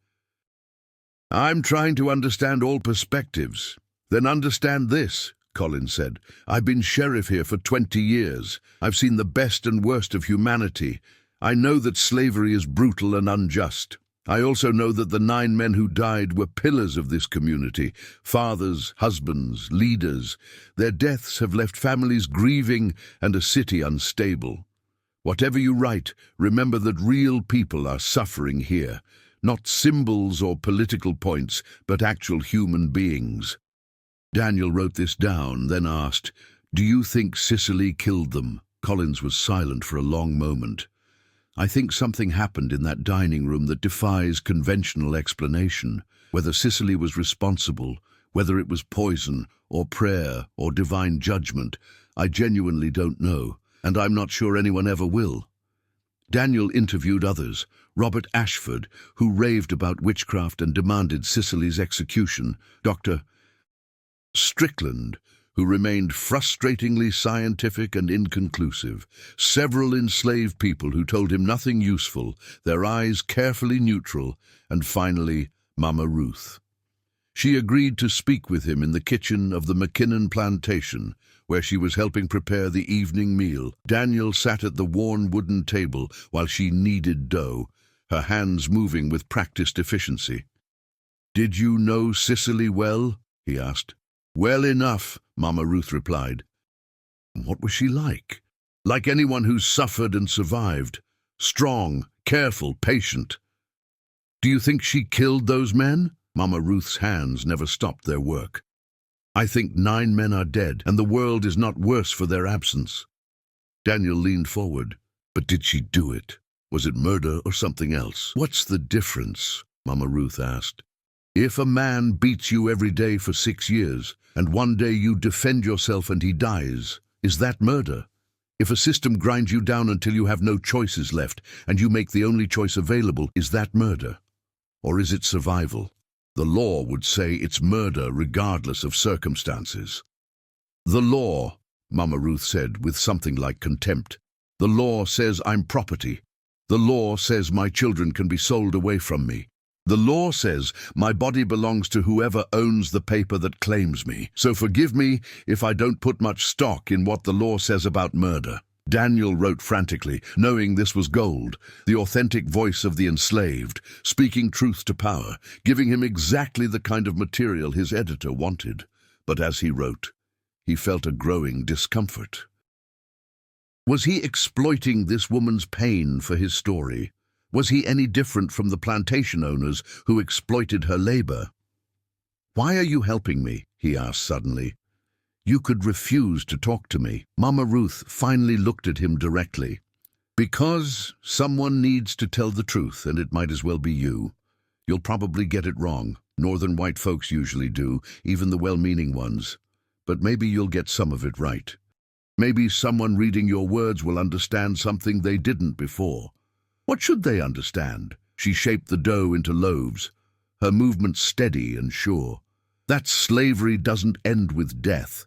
"I'm trying to understand all perspectives." "Then understand this," Collins said. "I've been sheriff here for 20 years. I've seen the best and worst of humanity. I know that slavery is brutal and unjust. I also know that the 9 men who died were pillars of this community, fathers, husbands, leaders. Their deaths have left families grieving and a city unstable. Whatever you write, remember that real people are suffering here, not symbols or political points, but actual human beings." Daniel wrote this down, then asked, "Do you think Cicely killed them?" Collins was silent for a long moment. "I think something happened in that dining room that defies conventional explanation. Whether Cicely was responsible, whether it was poison, or prayer, or divine judgment, I genuinely don't know, and I'm not sure anyone ever will." Daniel interviewed others, Robert Ashford, who raved about witchcraft and demanded Cicely's execution, Dr. Strickland, who remained frustratingly scientific and inconclusive, several enslaved people who told him nothing useful, their eyes carefully neutral, and finally, Mama Ruth. She agreed to speak with him in the kitchen of the McKinnon plantation, where she was helping prepare the evening meal. Daniel sat at the worn wooden table while she kneaded dough, her hands moving with practiced efficiency. "Did you know Cicely well?" he asked. "Well enough," Mama Ruth replied. "What was she like?" "Like anyone who's suffered and survived. Strong, careful, patient." "Do you think she killed those men?" Mama Ruth's hands never stopped their work. "I think 9 men are dead, and the world is not worse for their absence." Daniel leaned forward. "But did she do it? Was it murder or something else?" "What's the difference?" Mama Ruth asked. "If a man beats you every day for 6 years, and one day you defend yourself and he dies, is that murder? If a system grinds you down until you have no choices left, and you make the only choice available, is that murder? Or is it survival? The law would say it's murder regardless of circumstances. The law, Mama Ruth said with something like contempt. The law says I'm property. The law says my children can be sold away from me. The law says my body belongs to whoever owns the paper that claims me. So forgive me if I don't put much stock in what the law says about murder. Daniel wrote frantically, knowing this was gold, the authentic voice of the enslaved, speaking truth to power, giving him exactly the kind of material his editor wanted. But as he wrote, he felt a growing discomfort. Was he exploiting this woman's pain for his story? Was he any different from the plantation owners who exploited her labor? "Why are you helping me?" he asked suddenly. "You could refuse to talk to me." Mama Ruth finally looked at him directly. "Because someone needs to tell the truth, and it might as well be you. You'll probably get it wrong. Northern white folks usually do, even the well-meaning ones. But maybe you'll get some of it right. Maybe someone reading your words will understand something they didn't before. What should they understand?" She shaped the dough into loaves, her movement steady and sure. That slavery doesn't end with death.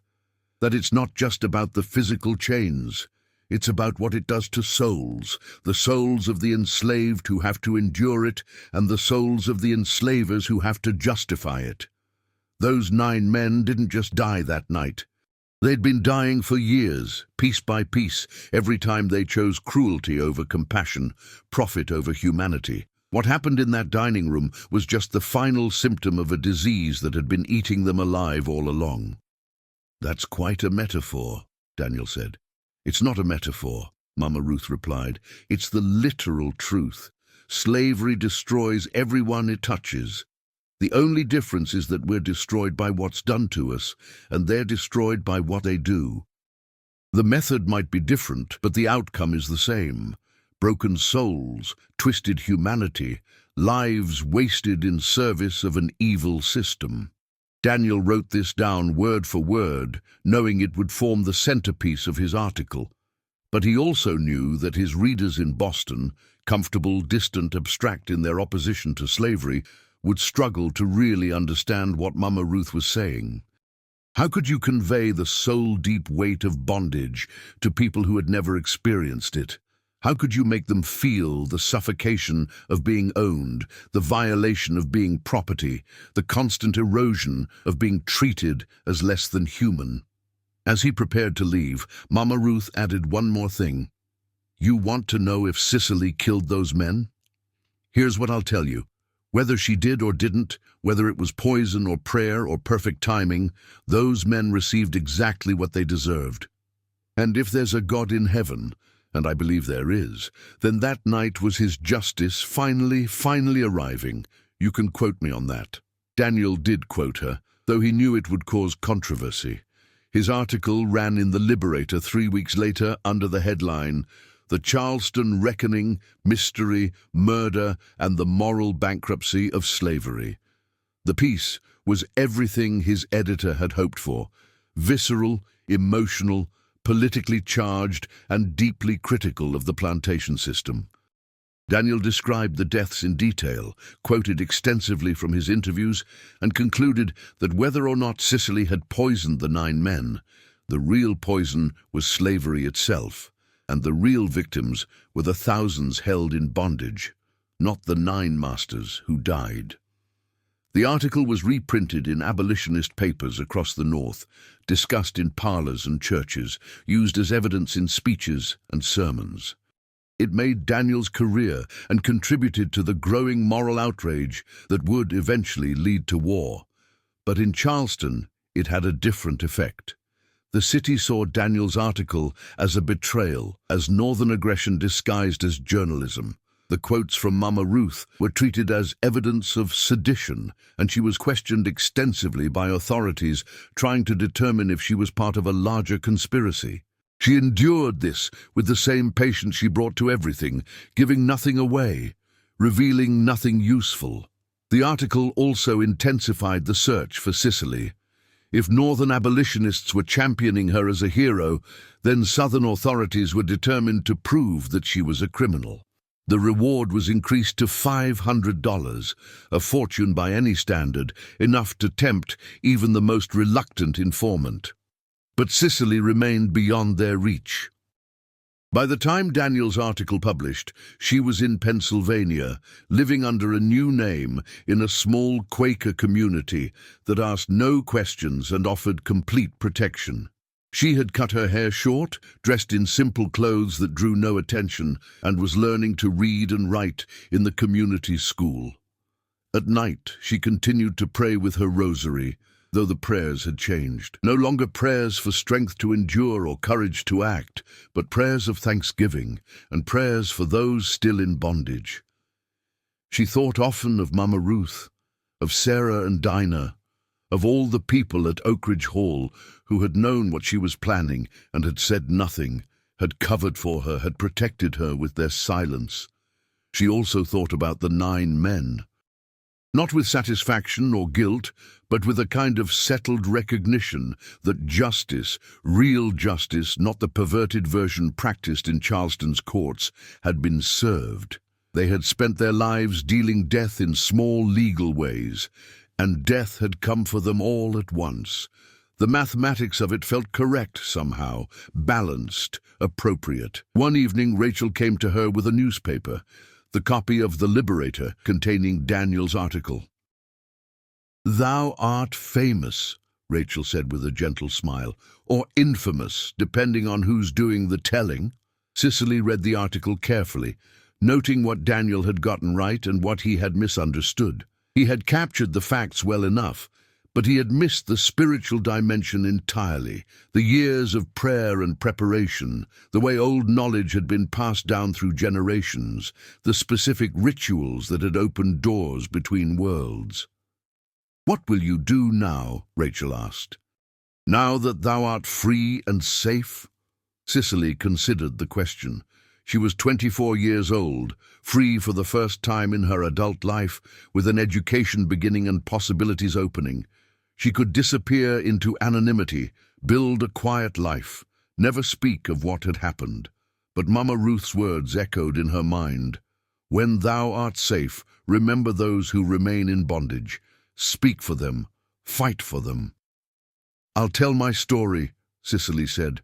That it's not just about the physical chains. It's about what it does to souls, the souls of the enslaved who have to endure it, and the souls of the enslavers who have to justify it. Those 9 men didn't just die that night. They'd been dying for years, piece by piece, every time they chose cruelty over compassion, profit over humanity. What happened in that dining room was just the final symptom of a disease that had been eating them alive all along. "That's quite a metaphor," Daniel said. "It's not a metaphor," Mama Ruth replied. "It's the literal truth. Slavery destroys everyone it touches. The only difference is that we're destroyed by what's done to us, and they're destroyed by what they do. The method might be different, but the outcome is the same. Broken souls, twisted humanity, lives wasted in service of an evil system." Daniel wrote this down word for word, knowing it would form the centerpiece of his article. But he also knew that his readers in Boston, comfortable, distant, abstract in their opposition to slavery, would struggle to really understand what Mama Ruth was saying. How could you convey the soul-deep weight of bondage to people who had never experienced it? How could you make them feel the suffocation of being owned, the violation of being property, the constant erosion of being treated as less than human? As he prepared to leave, Mama Ruth added one more thing. "You want to know if Cicely killed those men? Here's what I'll tell you. Whether she did or didn't, whether it was poison or prayer or perfect timing, those men received exactly what they deserved. And if there's a God in heaven, and I believe there is, then that night was his justice finally arriving. You can quote me on that." Daniel did quote her, though he knew it would cause controversy. His article ran in The Liberator 3 weeks later under the headline, "The Charleston Reckoning, Mystery, Murder, and the Moral Bankruptcy of Slavery." The piece was everything his editor had hoped for: visceral, emotional, politically charged, and deeply critical of the plantation system. Daniel described the deaths in detail, quoted extensively from his interviews, and concluded that whether or not Cicely had poisoned the 9 men, the real poison was slavery itself, and the real victims were the thousands held in bondage, not the 9 masters who died. The article was reprinted in abolitionist papers across the North, discussed in parlors and churches, used as evidence in speeches and sermons. It made Daniel's career and contributed to the growing moral outrage that would eventually lead to war. But in Charleston, it had a different effect. The city saw Daniel's article as a betrayal, as Northern aggression disguised as journalism. The quotes from Mama Ruth were treated as evidence of sedition, and she was questioned extensively by authorities trying to determine if she was part of a larger conspiracy. She endured this with the same patience she brought to everything, giving nothing away, revealing nothing useful. The article also intensified the search for Cicely. If Northern abolitionists were championing her as a hero, then Southern authorities were determined to prove that she was a criminal. The reward was increased to $500, a fortune by any standard, enough to tempt even the most reluctant informant. But Sicily remained beyond their reach. By the time Daniel's article published, she was in Pennsylvania, living under a new name in a small Quaker community that asked no questions and offered complete protection. She had cut her hair short, dressed in simple clothes that drew no attention, and was learning to read and write in the community school. At night, she continued to pray with her rosary, though the prayers had changed. No longer prayers for strength to endure or courage to act, but prayers of thanksgiving and prayers for those still in bondage. She thought often of Mama Ruth, of Sarah and Dinah, of all the people at Oakridge Hall who had known what she was planning and had said nothing, had covered for her, had protected her with their silence. She also thought about the 9 men. Not with satisfaction or guilt, but with a kind of settled recognition that justice, real justice, not the perverted version practiced in Charleston's courts, had been served. They had spent their lives dealing death in small legal ways, and death had come for them all at once. The mathematics of it felt correct somehow, balanced, appropriate. One evening, Rachel came to her with a newspaper, the copy of The Liberator containing Daniel's article. "Thou art famous," Rachel said with a gentle smile, "or infamous, depending on who's doing the telling." Cicely read the article carefully, noting what Daniel had gotten right and what he had misunderstood. He had captured the facts well enough, but he had missed the spiritual dimension entirely, the years of prayer and preparation, the way old knowledge had been passed down through generations, the specific rituals that had opened doors between worlds. "What will you do now?" Rachel asked. "Now that thou art free and safe?" Cicely considered the question. She was 24 years old, free for the first time in her adult life, with an education beginning and possibilities opening. She could disappear into anonymity, build a quiet life, never speak of what had happened. But Mama Ruth's words echoed in her mind. "When thou art safe, remember those who remain in bondage. Speak for them, fight for them." "I'll tell my story," Cicely said.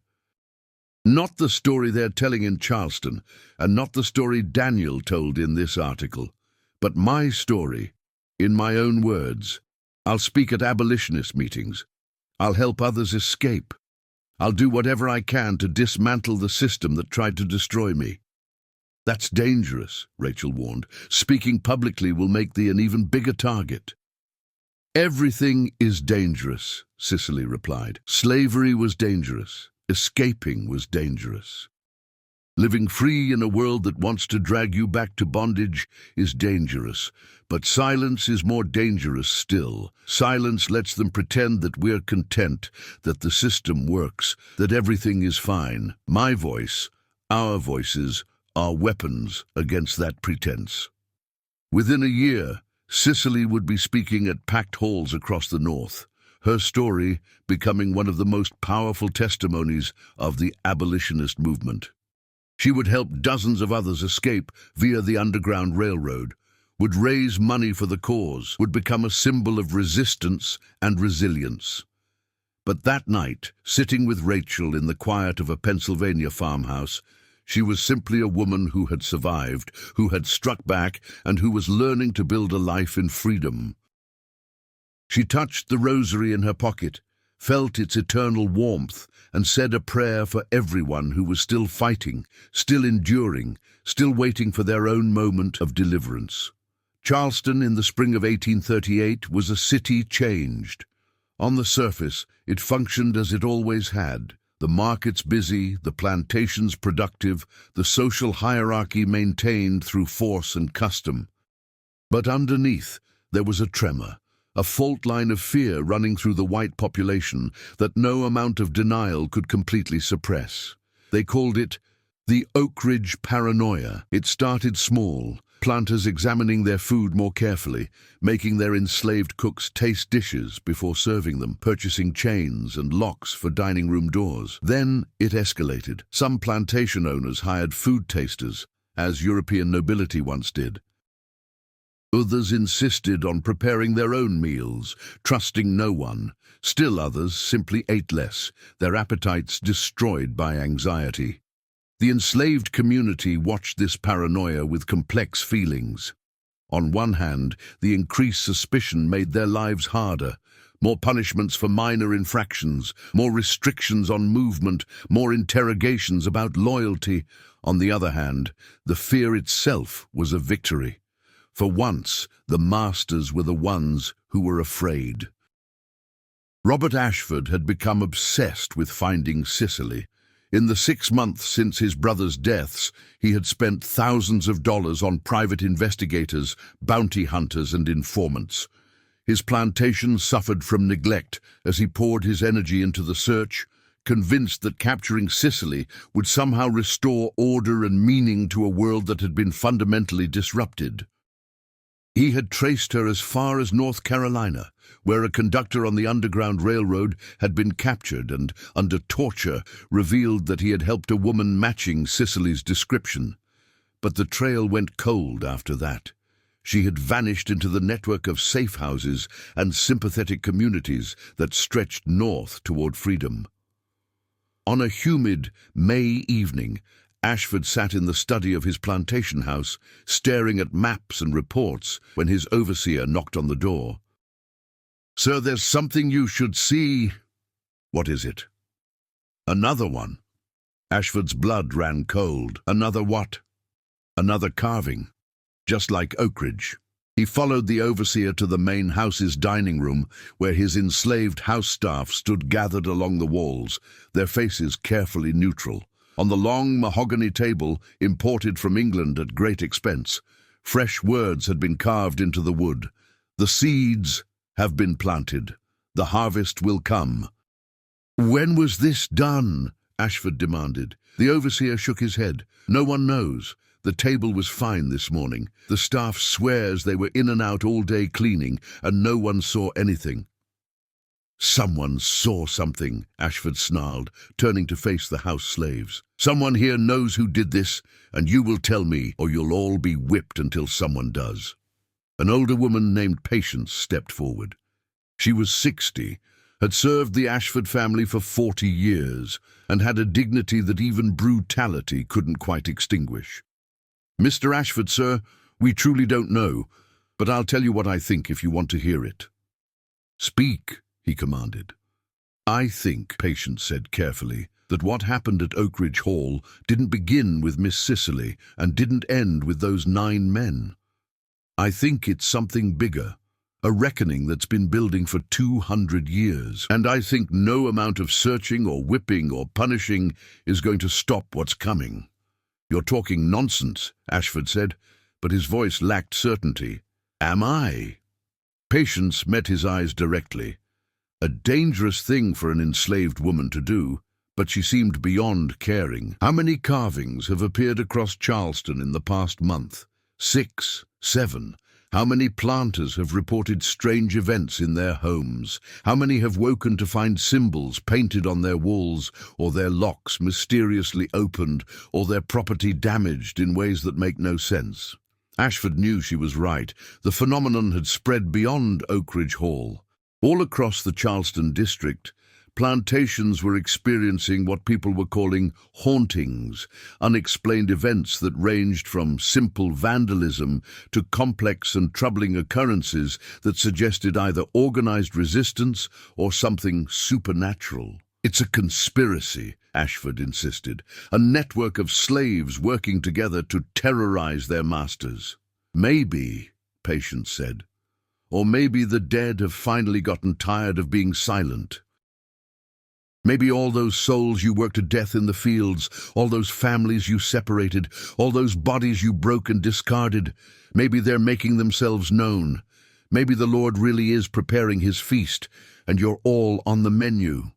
"Not the story they're telling in Charleston, and not the story Daniel told in this article, but my story, in my own words. I'll speak at abolitionist meetings. I'll help others escape. I'll do whatever I can to dismantle the system that tried to destroy me." "That's dangerous," Rachel warned. "Speaking publicly will make thee an even bigger target." "Everything is dangerous," Cicely replied. "Slavery was dangerous. Escaping was dangerous. Living free in a world that wants to drag you back to bondage is dangerous, but silence is more dangerous still. Silence lets them pretend that we're content, that the system works, that everything is fine. My voice, our voices, are weapons against that pretense." Within a year, Cicely would be speaking at packed halls across the North, her story becoming one of the most powerful testimonies of the abolitionist movement. She would help dozens of others escape via the Underground Railroad, would raise money for the cause, would become a symbol of resistance and resilience. But that night, sitting with Rachel in the quiet of a Pennsylvania farmhouse, she was simply a woman who had survived, who had struck back, and who was learning to build a life in freedom. She touched the rosary in her pocket, felt its eternal warmth, and said a prayer for everyone who was still fighting, still enduring, still waiting for their own moment of deliverance. Charleston in the spring of 1838 was a city changed. On the surface, it functioned as it always had, the markets busy, the plantations productive, the social hierarchy maintained through force and custom. But underneath, there was a tremor, a fault line of fear running through the white population that no amount of denial could completely suppress. They called it the Oakridge paranoia. It started small, planters examining their food more carefully, making their enslaved cooks taste dishes before serving them, purchasing chains and locks for dining room doors. Then it escalated. Some plantation owners hired food tasters, as European nobility once did. Others insisted on preparing their own meals, trusting no one. Still others simply ate less, their appetites destroyed by anxiety. The enslaved community watched this paranoia with complex feelings. On one hand, the increased suspicion made their lives harder. More punishments for minor infractions, more restrictions on movement, more interrogations about loyalty. On the other hand, the fear itself was a victory. For once, the masters were the ones who were afraid. Robert Ashford had become obsessed with finding Cicely. In the 6 months since his brother's deaths, he had spent thousands of dollars on private investigators, bounty hunters, and informants. His plantation suffered from neglect as he poured his energy into the search, convinced that capturing Cicely would somehow restore order and meaning to a world that had been fundamentally disrupted. He had traced her as far as North Carolina, where a conductor on the Underground Railroad had been captured and, under torture, revealed that he had helped a woman matching Cicely's description. But the trail went cold after that. She had vanished into the network of safe houses and sympathetic communities that stretched north toward freedom. On a humid May evening, Ashford sat in the study of his plantation house, staring at maps and reports, when his overseer knocked on the door. "Sir, there's something you should see." "What is it?" "Another one." Ashford's blood ran cold. "Another what?" "Another carving. Just like Oakridge." He followed the overseer to the main house's dining room, where his enslaved house staff stood gathered along the walls, their faces carefully neutral. On the long mahogany table, imported from England at great expense, fresh words had been carved into the wood. "The seeds have been planted. The harvest will come." "When was this done?" Ashford demanded. The overseer shook his head. "No one knows. The table was fine this morning. The staff swears they were in and out all day cleaning, and no one saw anything." "Someone saw something," Ashford snarled, turning to face the house slaves. "Someone here knows who did this, and you will tell me, or you'll all be whipped until someone does." An older woman named Patience stepped forward. She was 60, had served the Ashford family for 40 years, and had a dignity that even brutality couldn't quite extinguish. "Mr. Ashford, sir, we truly don't know, but I'll tell you what I think if you want to hear it." "Speak," he commanded. "I think," Patience said carefully, "that what happened at Oakridge Hall didn't begin with Miss Cicely and didn't end with those 9 men. I think it's something bigger, a reckoning that's been building for 200 years, and I think no amount of searching or whipping or punishing is going to stop what's coming." "You're talking nonsense," Ashford said, but his voice lacked certainty. "Am I?" Patience met his eyes directly. A dangerous thing for an enslaved woman to do, but she seemed beyond caring. "How many carvings have appeared across Charleston in the past month? 6, 7. How many planters have reported strange events in their homes? How many have woken to find symbols painted on their walls, or their locks mysteriously opened, or their property damaged in ways that make no sense?" Ashford knew she was right. The phenomenon had spread beyond Oakridge Hall. All across the Charleston district, plantations were experiencing what people were calling hauntings, unexplained events that ranged from simple vandalism to complex and troubling occurrences that suggested either organized resistance or something supernatural. "It's a conspiracy," Ashford insisted, "a network of slaves working together to terrorize their masters." "Maybe," Patience said. "Or maybe the dead have finally gotten tired of being silent. Maybe all those souls you worked to death in the fields, all those families you separated, all those bodies you broke and discarded, maybe they're making themselves known. Maybe the Lord really is preparing his feast, and you're all on the menu."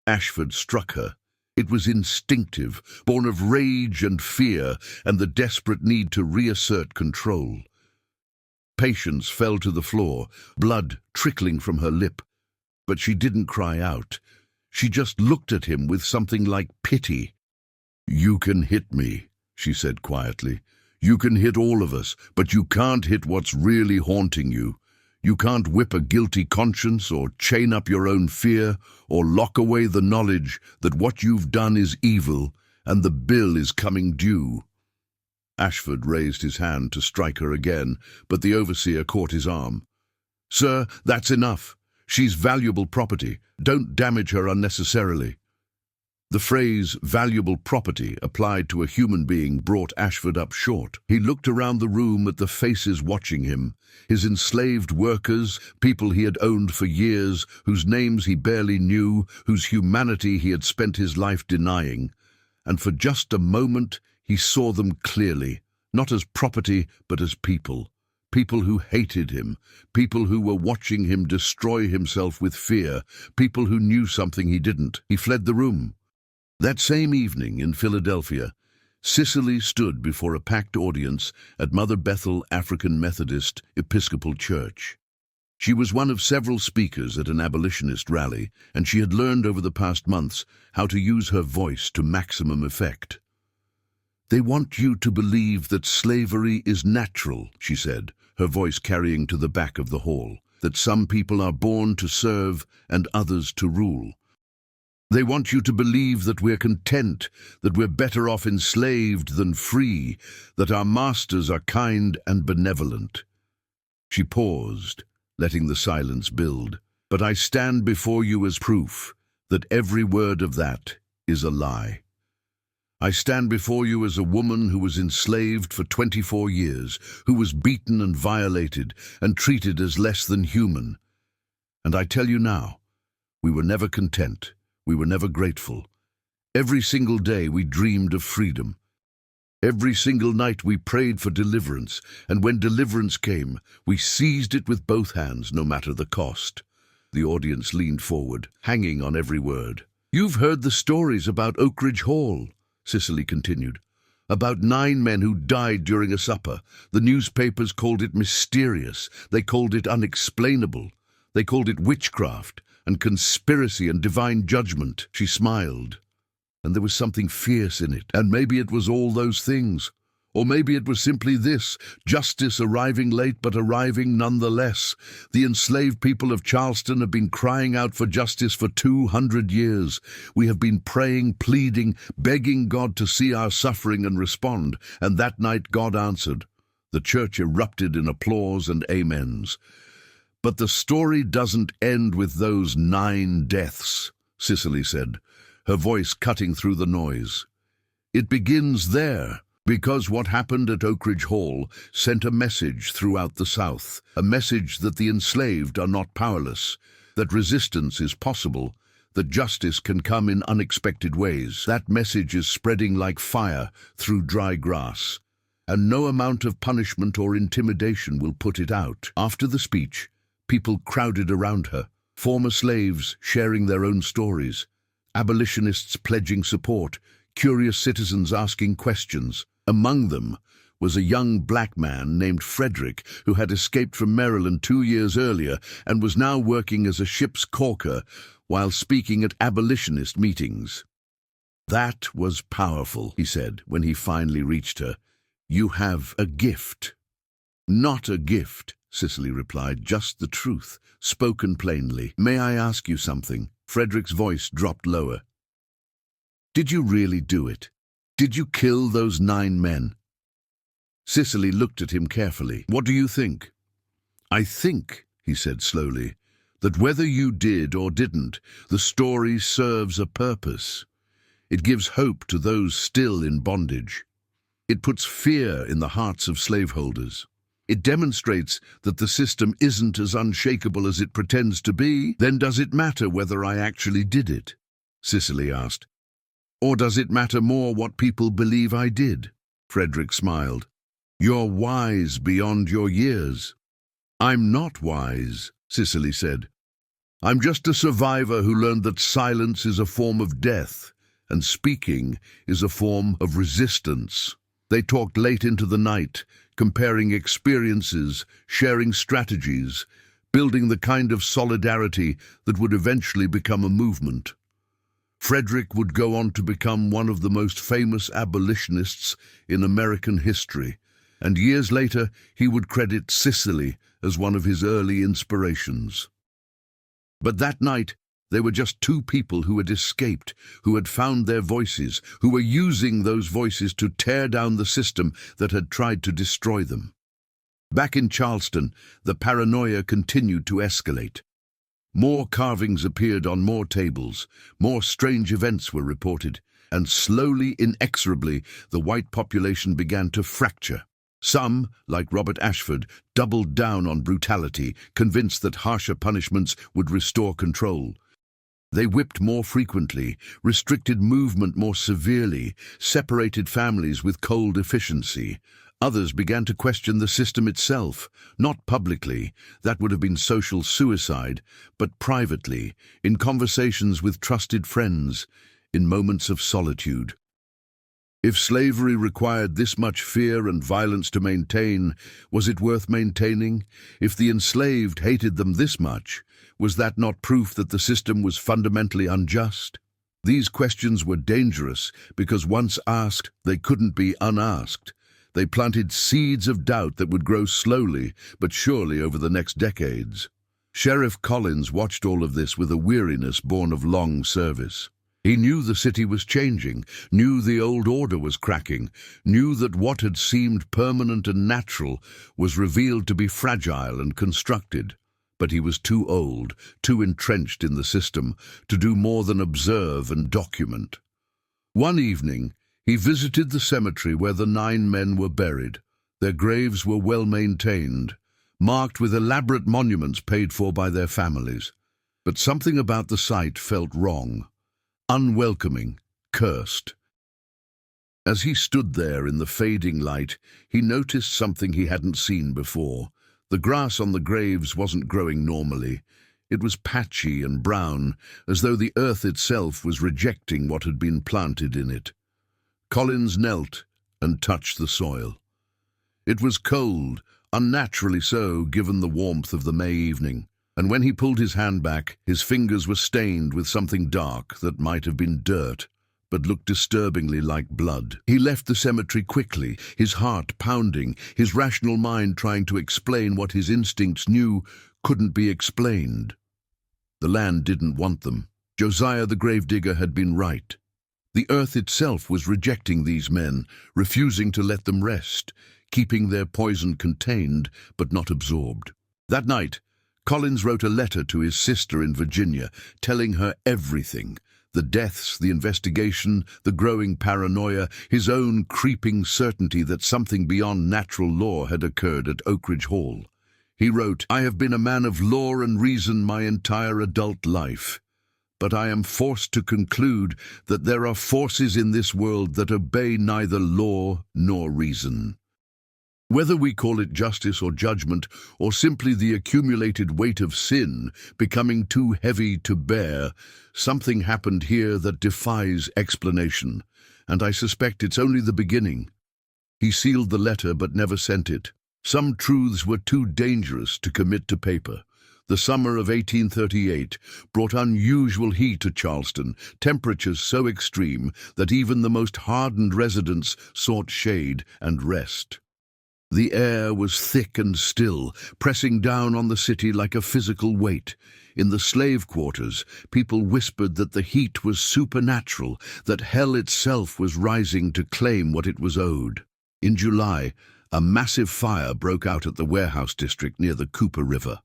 Ashford struck her. It was instinctive, born of rage and fear and the desperate need to reassert control. Patience fell to the floor, blood trickling from her lip, but she didn't cry out. She just looked at him with something like pity. "You can hit me," she said quietly. "You can hit all of us, but you can't hit what's really haunting you. You can't whip a guilty conscience or chain up your own fear or lock away the knowledge that what you've done is evil and the bill is coming due." Ashford raised his hand to strike her again, but the overseer caught his arm. "Sir, that's enough. She's valuable property. Don't damage her unnecessarily." The phrase valuable property applied to a human being brought Ashford up short. He looked around the room at the faces watching him, his enslaved workers, people he had owned for years, whose names he barely knew, whose humanity he had spent his life denying. And for just a moment he saw them clearly, not as property but as people. People who hated him, people who were watching him destroy himself with fear, people who knew something he didn't. He fled the room. That same evening in Philadelphia, Cicely stood before a packed audience at Mother Bethel African Methodist Episcopal Church. She was one of several speakers at an abolitionist rally, and she had learned over the past months how to use her voice to maximum effect. "They want you to believe that slavery is natural," she said, her voice carrying to the back of the hall, "that some people are born to serve and others to rule. They want you to believe that we're content, that we're better off enslaved than free, that our masters are kind and benevolent." She paused, letting the silence build. "But I stand before you as proof that every word of that is a lie. I stand before you as a woman who was enslaved for 24 years, who was beaten and violated and treated as less than human. And I tell you now, we were never content. We were never grateful. Every single day we dreamed of freedom. Every single night we prayed for deliverance, and when deliverance came, we seized it with both hands, no matter the cost." The audience leaned forward, hanging on every word. "You've heard the stories about Oakridge Hall," Cicely continued, "about 9 men who died during a supper. The newspapers called it mysterious. They called it unexplainable. They called it witchcraft and conspiracy and divine judgment." She smiled, and there was something fierce in it. "And maybe it was all those things. Or maybe it was simply this: justice arriving late but arriving nonetheless. The enslaved people of Charleston have been crying out for justice for 200 years. We have been praying, pleading, begging God to see our suffering and respond, and that night God answered." The church erupted in applause and amens. "But the story doesn't end with those 9 deaths," Cicely said, her voice cutting through the noise. "It begins there, because what happened at Oakridge Hall sent a message throughout the South, a message that the enslaved are not powerless, that resistance is possible, that justice can come in unexpected ways. That message is spreading like fire through dry grass, and no amount of punishment or intimidation will put it out." After the speech, people crowded around her, former slaves sharing their own stories, abolitionists pledging support, curious citizens asking questions. Among them was a young black man named Frederick who had escaped from Maryland 2 years earlier and was now working as a ship's caulker while speaking at abolitionist meetings. "That was powerful," he said when he finally reached her. "You have a gift." "Not a gift," Cicely replied, "just the truth, spoken plainly." "May I ask you something?" Frederick's voice dropped lower. "Did you really do it? Did you kill those 9 men?" Cicely looked at him carefully. "What do you think?" "I think," he said slowly, "that whether you did or didn't, the story serves a purpose. It gives hope to those still in bondage. It puts fear in the hearts of slaveholders. It demonstrates that the system isn't as unshakable as it pretends to be." "Then does it matter whether I actually did it?" Cicely asked. "Or does it matter more what people believe I did?" Frederick smiled. "You're wise beyond your years." "I'm not wise," Cicely said. "I'm just a survivor who learned that silence is a form of death, and speaking is a form of resistance. They talked late into the night, comparing experiences, sharing strategies, building the kind of solidarity that would eventually become a movement. Frederick would go on to become one of the most famous abolitionists in American history, and years later he would credit Sicily as one of his early inspirations. But that night, they were just two people who had escaped, who had found their voices, who were using those voices to tear down the system that had tried to destroy them. Back in Charleston, the paranoia continued to escalate. More carvings appeared on more tables, more strange events were reported, and slowly, inexorably, the white population began to fracture. Some, like Robert Ashford, doubled down on brutality, convinced that harsher punishments would restore control. They whipped more frequently, restricted movement more severely, separated families with cold efficiency. Others began to question the system itself, not publicly, that would have been social suicide, but privately, in conversations with trusted friends, in moments of solitude. If slavery required this much fear and violence to maintain, was it worth maintaining? If the enslaved hated them this much, was that not proof that the system was fundamentally unjust? These questions were dangerous because once asked, they couldn't be unasked. They planted seeds of doubt that would grow slowly but surely over the next decades. Sheriff Collins watched all of this with a weariness born of long service. He knew the city was changing, knew the old order was cracking, knew that what had seemed permanent and natural was revealed to be fragile and constructed. But he was too old, too entrenched in the system, to do more than observe and document. One evening, he visited the cemetery where the 9 men were buried. Their graves were well maintained, marked with elaborate monuments paid for by their families. But something about the site felt wrong, unwelcoming, cursed. As he stood there in the fading light, he noticed something he hadn't seen before. The grass on the graves wasn't growing normally. It was patchy and brown, as though the earth itself was rejecting what had been planted in it. Collins knelt and touched the soil. It was cold, unnaturally so given the warmth of the May evening, and when he pulled his hand back, his fingers were stained with something dark that might have been dirt, but looked disturbingly like blood. He left the cemetery quickly, his heart pounding, his rational mind trying to explain what his instincts knew couldn't be explained. The land didn't want them. Josiah the gravedigger had been right. The earth itself was rejecting these men, refusing to let them rest, keeping their poison contained but not absorbed. That night, Collins wrote a letter to his sister in Virginia, telling her everything. The deaths, the investigation, the growing paranoia, his own creeping certainty that something beyond natural law had occurred at Oakridge Hall. He wrote, "I have been a man of law and reason my entire adult life. But I am forced to conclude that there are forces in this world that obey neither law nor reason. Whether we call it justice or judgment, or simply the accumulated weight of sin becoming too heavy to bear, something happened here that defies explanation, and I suspect it's only the beginning." He sealed the letter but never sent it. Some truths were too dangerous to commit to paper. The summer of 1838 brought unusual heat to Charleston, temperatures so extreme that even the most hardened residents sought shade and rest. The air was thick and still, pressing down on the city like a physical weight. In the slave quarters, people whispered that the heat was supernatural, that hell itself was rising to claim what it was owed. In July, a massive fire broke out at the warehouse district near the Cooper River.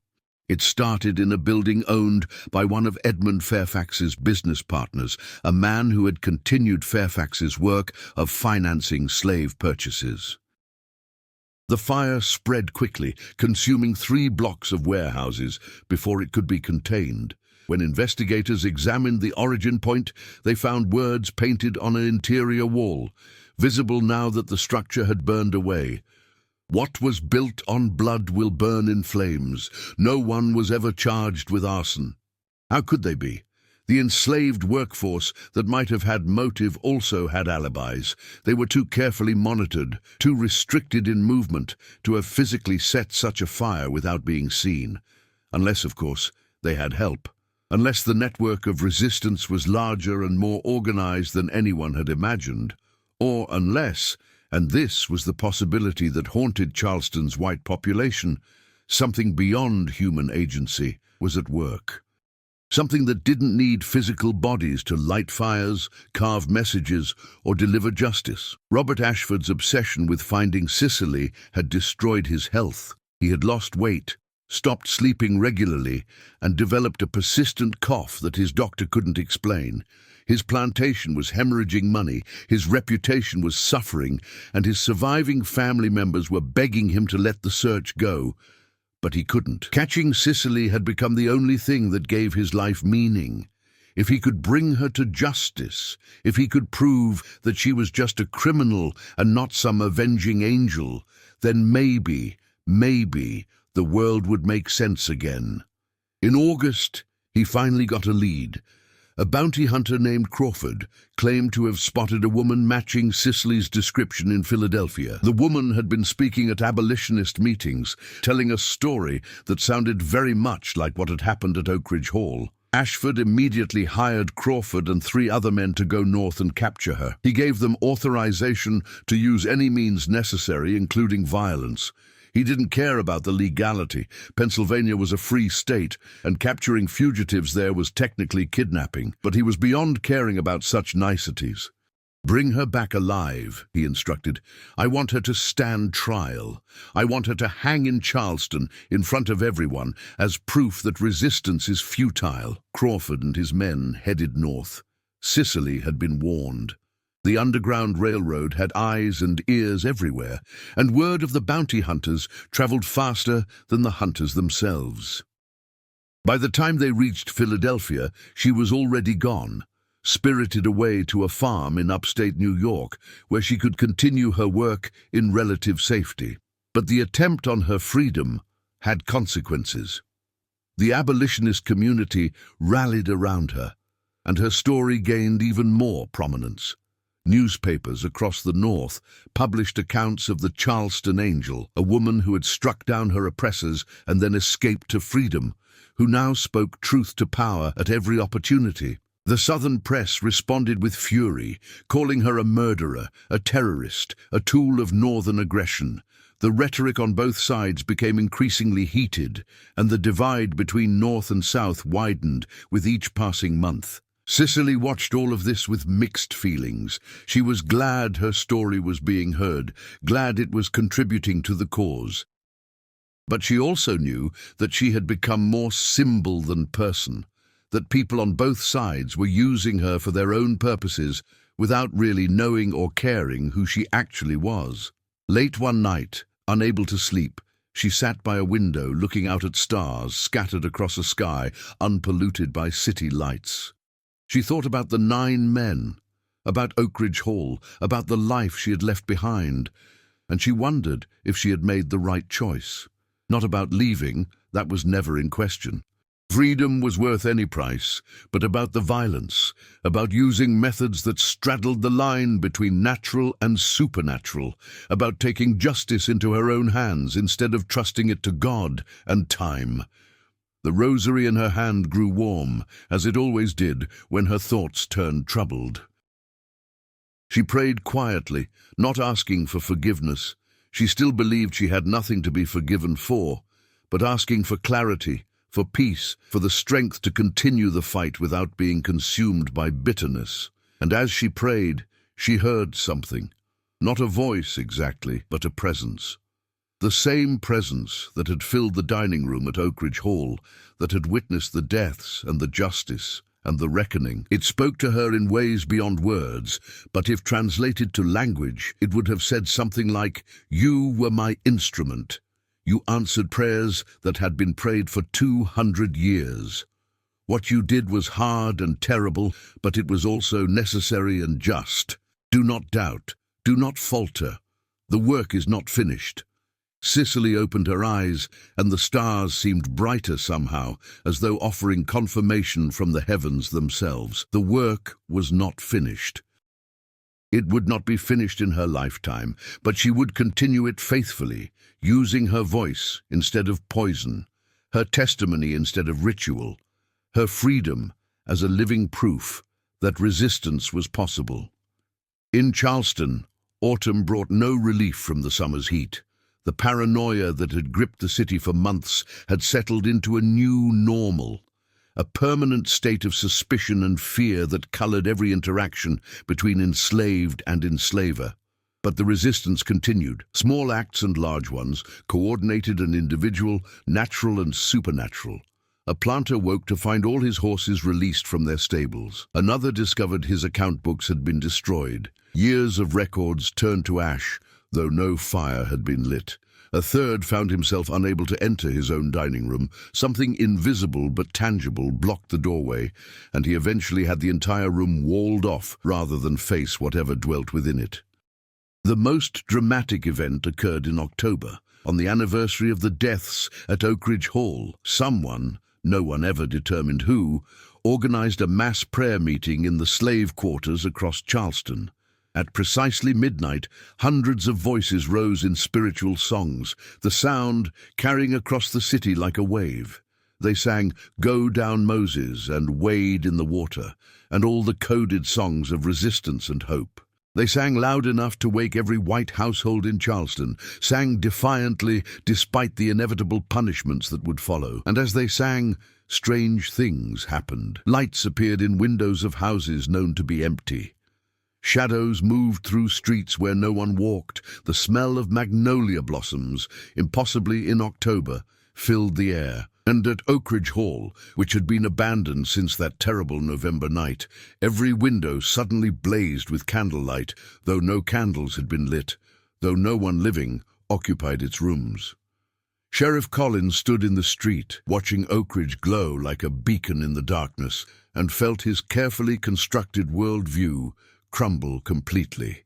It started in a building owned by one of Edmund Fairfax's business partners, a man who had continued Fairfax's work of financing slave purchases. The fire spread quickly, consuming 3 blocks of warehouses before it could be contained. When investigators examined the origin point, they found words painted on an interior wall, visible now that the structure had burned away. "What was built on blood will burn in flames. No one was ever charged with arson." How could they be? The enslaved workforce that might have had motive also had alibis. They were too carefully monitored, too restricted in movement to have physically set such a fire without being seen. Unless, of course, they had help. Unless the network of resistance was larger and more organized than anyone had imagined. Or unless, and this was the possibility that haunted Charleston's white population, something beyond human agency was at work. Something that didn't need physical bodies to light fires, carve messages, or deliver justice. Robert Ashford's obsession with finding Cicely had destroyed his health. He had lost weight, stopped sleeping regularly, and developed a persistent cough that his doctor couldn't explain. His plantation was hemorrhaging money, his reputation was suffering, and his surviving family members were begging him to let the search go. But he couldn't. Catching Cicely had become the only thing that gave his life meaning. If he could bring her to justice, if he could prove that she was just a criminal and not some avenging angel, then maybe, the world would make sense again. In August, he finally got a lead. A bounty hunter named Crawford claimed to have spotted a woman matching Cicely's description in Philadelphia. The woman had been speaking at abolitionist meetings, telling a story that sounded very much like what had happened at Oakridge Hall. Ashford immediately hired Crawford and 3 other men to go north and capture her. He gave them authorization to use any means necessary, including violence. He didn't care about the legality. Pennsylvania was a free state, and capturing fugitives there was technically kidnapping. But he was beyond caring about such niceties. "Bring her back alive," he instructed. "I want her to stand trial. I want her to hang in Charleston, in front of everyone, as proof that resistance is futile." Crawford and his men headed north. Cicely had been warned. The Underground Railroad had eyes and ears everywhere, and word of the bounty hunters traveled faster than the hunters themselves. By the time they reached Philadelphia, she was already gone, spirited away to a farm in upstate New York, where she could continue her work in relative safety. But the attempt on her freedom had consequences. The abolitionist community rallied around her, and her story gained even more prominence. Newspapers across the North published accounts of the Charleston Angel, a woman who had struck down her oppressors and then escaped to freedom, who now spoke truth to power at every opportunity. The Southern press responded with fury, calling her a murderer, a terrorist, a tool of Northern aggression. The rhetoric on both sides became increasingly heated, and the divide between North and South widened with each passing month. Cicely watched all of this with mixed feelings. She was glad her story was being heard, glad it was contributing to the cause. But she also knew that she had become more symbol than person, that people on both sides were using her for their own purposes without really knowing or caring who she actually was. Late one night, unable to sleep, she sat by a window looking out at stars scattered across a sky unpolluted by city lights. She thought about the 9 men, about Oakridge Hall, about the life she had left behind, and she wondered if she had made the right choice. Not about leaving, that was never in question. Freedom was worth any price, but about the violence, about using methods that straddled the line between natural and supernatural, about taking justice into her own hands instead of trusting it to God and time. The rosary in her hand grew warm, as it always did when her thoughts turned troubled. She prayed quietly, not asking for forgiveness. She still believed she had nothing to be forgiven for, but asking for clarity, for peace, for the strength to continue the fight without being consumed by bitterness. And as she prayed, she heard something. Not a voice exactly, but a presence. The same presence that had filled the dining room at Oakridge Hall, that had witnessed the deaths and the justice and the reckoning. It spoke to her in ways beyond words, but if translated to language, it would have said something like, "You were my instrument. You answered prayers that had been prayed for 200 years. What you did was hard and terrible, but it was also necessary and just. Do not doubt. Do not falter. The work is not finished. Cicely opened her eyes, and the stars seemed brighter somehow, as though offering confirmation from the heavens themselves. The work was not finished. It would not be finished in her lifetime, but she would continue it faithfully, using her voice instead of poison, her testimony instead of ritual, her freedom as a living proof that resistance was possible. In Charleston, autumn brought no relief from the summer's heat. The paranoia that had gripped the city for months had settled into a new normal, a permanent state of suspicion and fear that colored every interaction between enslaved and enslaver. But the resistance continued, small acts and large ones, coordinated and individual, natural and supernatural. A planter woke to find all his horses released from their stables. Another discovered his account books had been destroyed. Years of records turned to ash, though no fire had been lit. A third found himself unable to enter his own dining room. Something invisible but tangible blocked the doorway, and he eventually had the entire room walled off rather than face whatever dwelt within it. The most dramatic event occurred in October, on the anniversary of the deaths at Oakridge Hall. Someone, no one ever determined who, organized a mass prayer meeting in the slave quarters across Charleston. At precisely midnight, hundreds of voices rose in spiritual songs, the sound carrying across the city like a wave. They sang "Go Down Moses" and "Wade in the Water," and all the coded songs of resistance and hope. They sang loud enough to wake every white household in Charleston, sang defiantly despite the inevitable punishments that would follow. And as they sang, strange things happened. Lights appeared in windows of houses known to be empty. Shadows moved through streets where no one walked. The smell of magnolia blossoms, impossibly in October, filled the air. And at Oakridge Hall, which had been abandoned since that terrible November night, every window suddenly blazed with candlelight, though no candles had been lit, though no one living occupied its rooms. Sheriff Collins stood in the street, watching Oakridge glow like a beacon in the darkness, and felt his carefully constructed worldview crumble completely.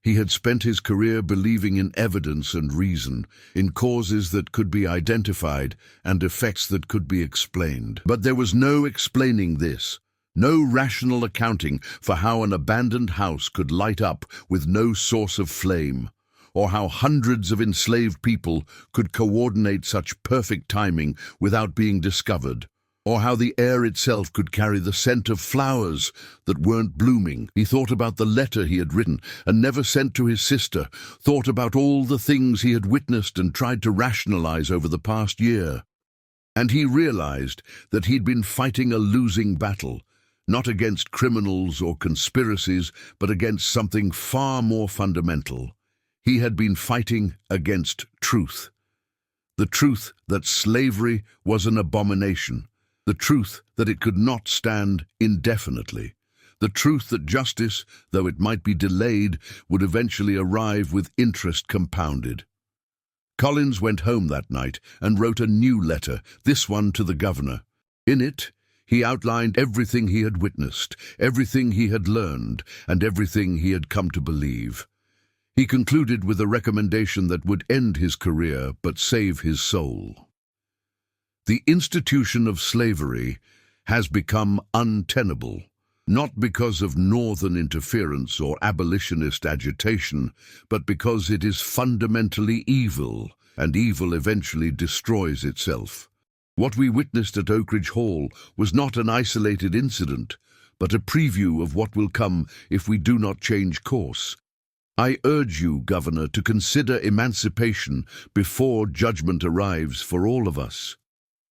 He had spent his career believing in evidence and reason, in causes that could be identified and effects that could be explained. But there was no explaining this, no rational accounting for how an abandoned house could light up with no source of flame, or how hundreds of enslaved people could coordinate such perfect timing without being discovered, or how the air itself could carry the scent of flowers that weren't blooming. He thought about the letter he had written and never sent to his sister, thought about all the things he had witnessed and tried to rationalize over the past year. And he realized that he'd been fighting a losing battle, not against criminals or conspiracies, but against something far more fundamental. He had been fighting against truth. The truth that slavery was an abomination. The truth that it could not stand indefinitely. The truth that justice, though it might be delayed, would eventually arrive with interest compounded. Collins went home that night and wrote a new letter, this one to the governor. In it, he outlined everything he had witnessed, everything he had learned, and everything he had come to believe. He concluded with a recommendation that would end his career but save his soul. The institution of slavery has become untenable, not because of northern interference or abolitionist agitation, but because it is fundamentally evil, and evil eventually destroys itself. What we witnessed at Oakridge Hall was not an isolated incident, but a preview of what will come if we do not change course. I urge you, Governor, to consider emancipation before judgment arrives for all of us.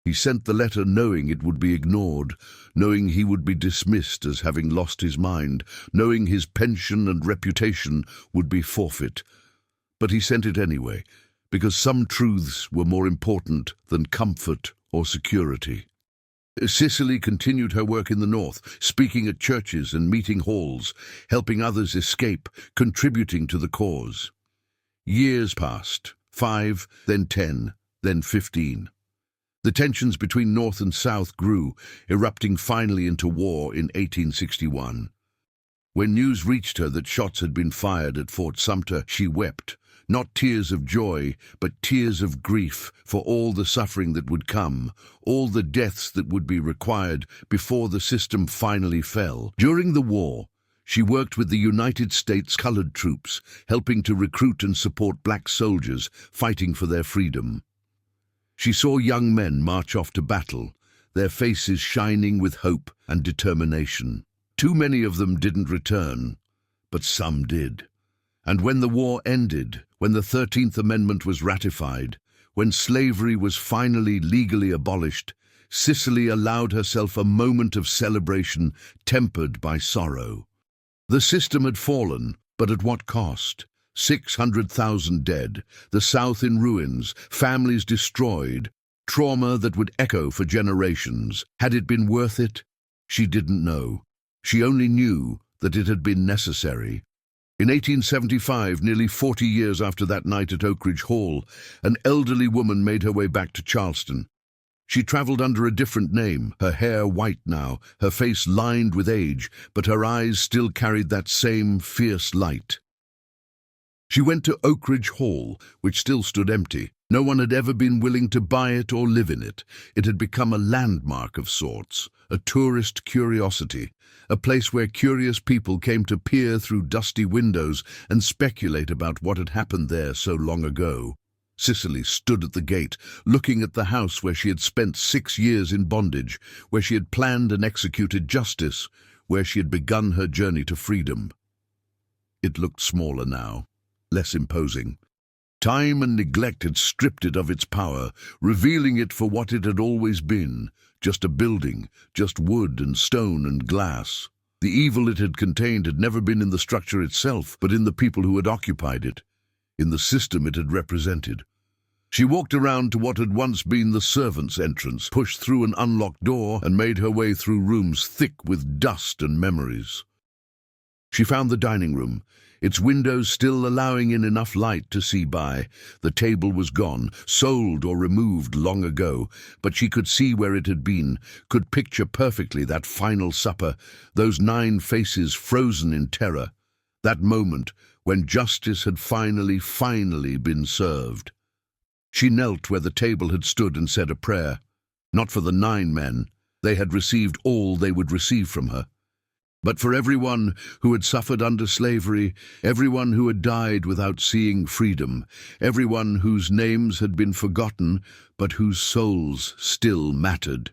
He sent the letter knowing it would be ignored, knowing he would be dismissed as having lost his mind, knowing his pension and reputation would be forfeit. But he sent it anyway, because some truths were more important than comfort or security. Cicely continued her work in the North, speaking at churches and meeting halls, helping others escape, contributing to the cause. Years passed, 5, then 10, then 15. The tensions between North and South grew, erupting finally into war in 1861. When news reached her that shots had been fired at Fort Sumter, she wept, Not tears of joy, but tears of grief for all the suffering that would come, all the deaths that would be required before the system finally fell. During the war, she worked with the United States colored troops, helping to recruit and support black soldiers fighting for their freedom. She saw young men march off to battle, their faces shining with hope and determination. Too many of them didn't return, but some did. And when the war ended, when the 13th Amendment was ratified, when slavery was finally legally abolished, Cicely allowed herself a moment of celebration tempered by sorrow. The system had fallen, but at what cost? 600,000 dead, the South in ruins, families destroyed, trauma that would echo for generations. Had it been worth it? She didn't know. She only knew that it had been necessary. In 1875, nearly 40 years after that night at Oakridge Hall, an elderly woman made her way back to Charleston. She traveled under a different name, her hair white now, her face lined with age, but her eyes still carried that same fierce light. She went to Oakridge Hall, which still stood empty. No one had ever been willing to buy it or live in it. It had become a landmark of sorts, a tourist curiosity, a place where curious people came to peer through dusty windows and speculate about what had happened there so long ago. Cicely stood at the gate, looking at the house where she had spent 6 years in bondage, where she had planned and executed justice, where she had begun her journey to freedom. It looked smaller now, less imposing. Time and neglect had stripped it of its power, revealing it for what it had always been, just a building, just wood and stone and glass. The evil it had contained had never been in the structure itself, but in the people who had occupied it, in the system it had represented. She walked around to what had once been the servants' entrance, pushed through an unlocked door, and made her way through rooms thick with dust and memories. She found the dining room, its windows still allowing in enough light to see by. The table was gone, sold or removed long ago, but she could see where it had been, could picture perfectly that final supper, those 9 faces frozen in terror, that moment when justice had finally been served. She knelt where the table had stood and said a prayer, not for the 9 men. They had received all they would receive from her. But for everyone who had suffered under slavery, everyone who had died without seeing freedom, everyone whose names had been forgotten, but whose souls still mattered.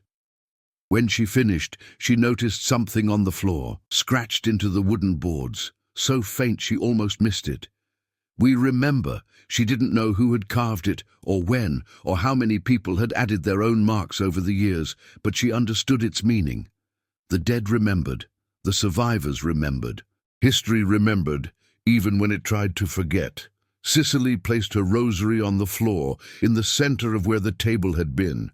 When she finished, she noticed something on the floor, scratched into the wooden boards, so faint she almost missed it. We remember. She didn't know who had carved it, or when, or how many people had added their own marks over the years, but she understood its meaning. The dead remembered. The survivors remembered. History remembered, even when it tried to forget. Cicely placed her rosary on the floor, in the center of where the table had been.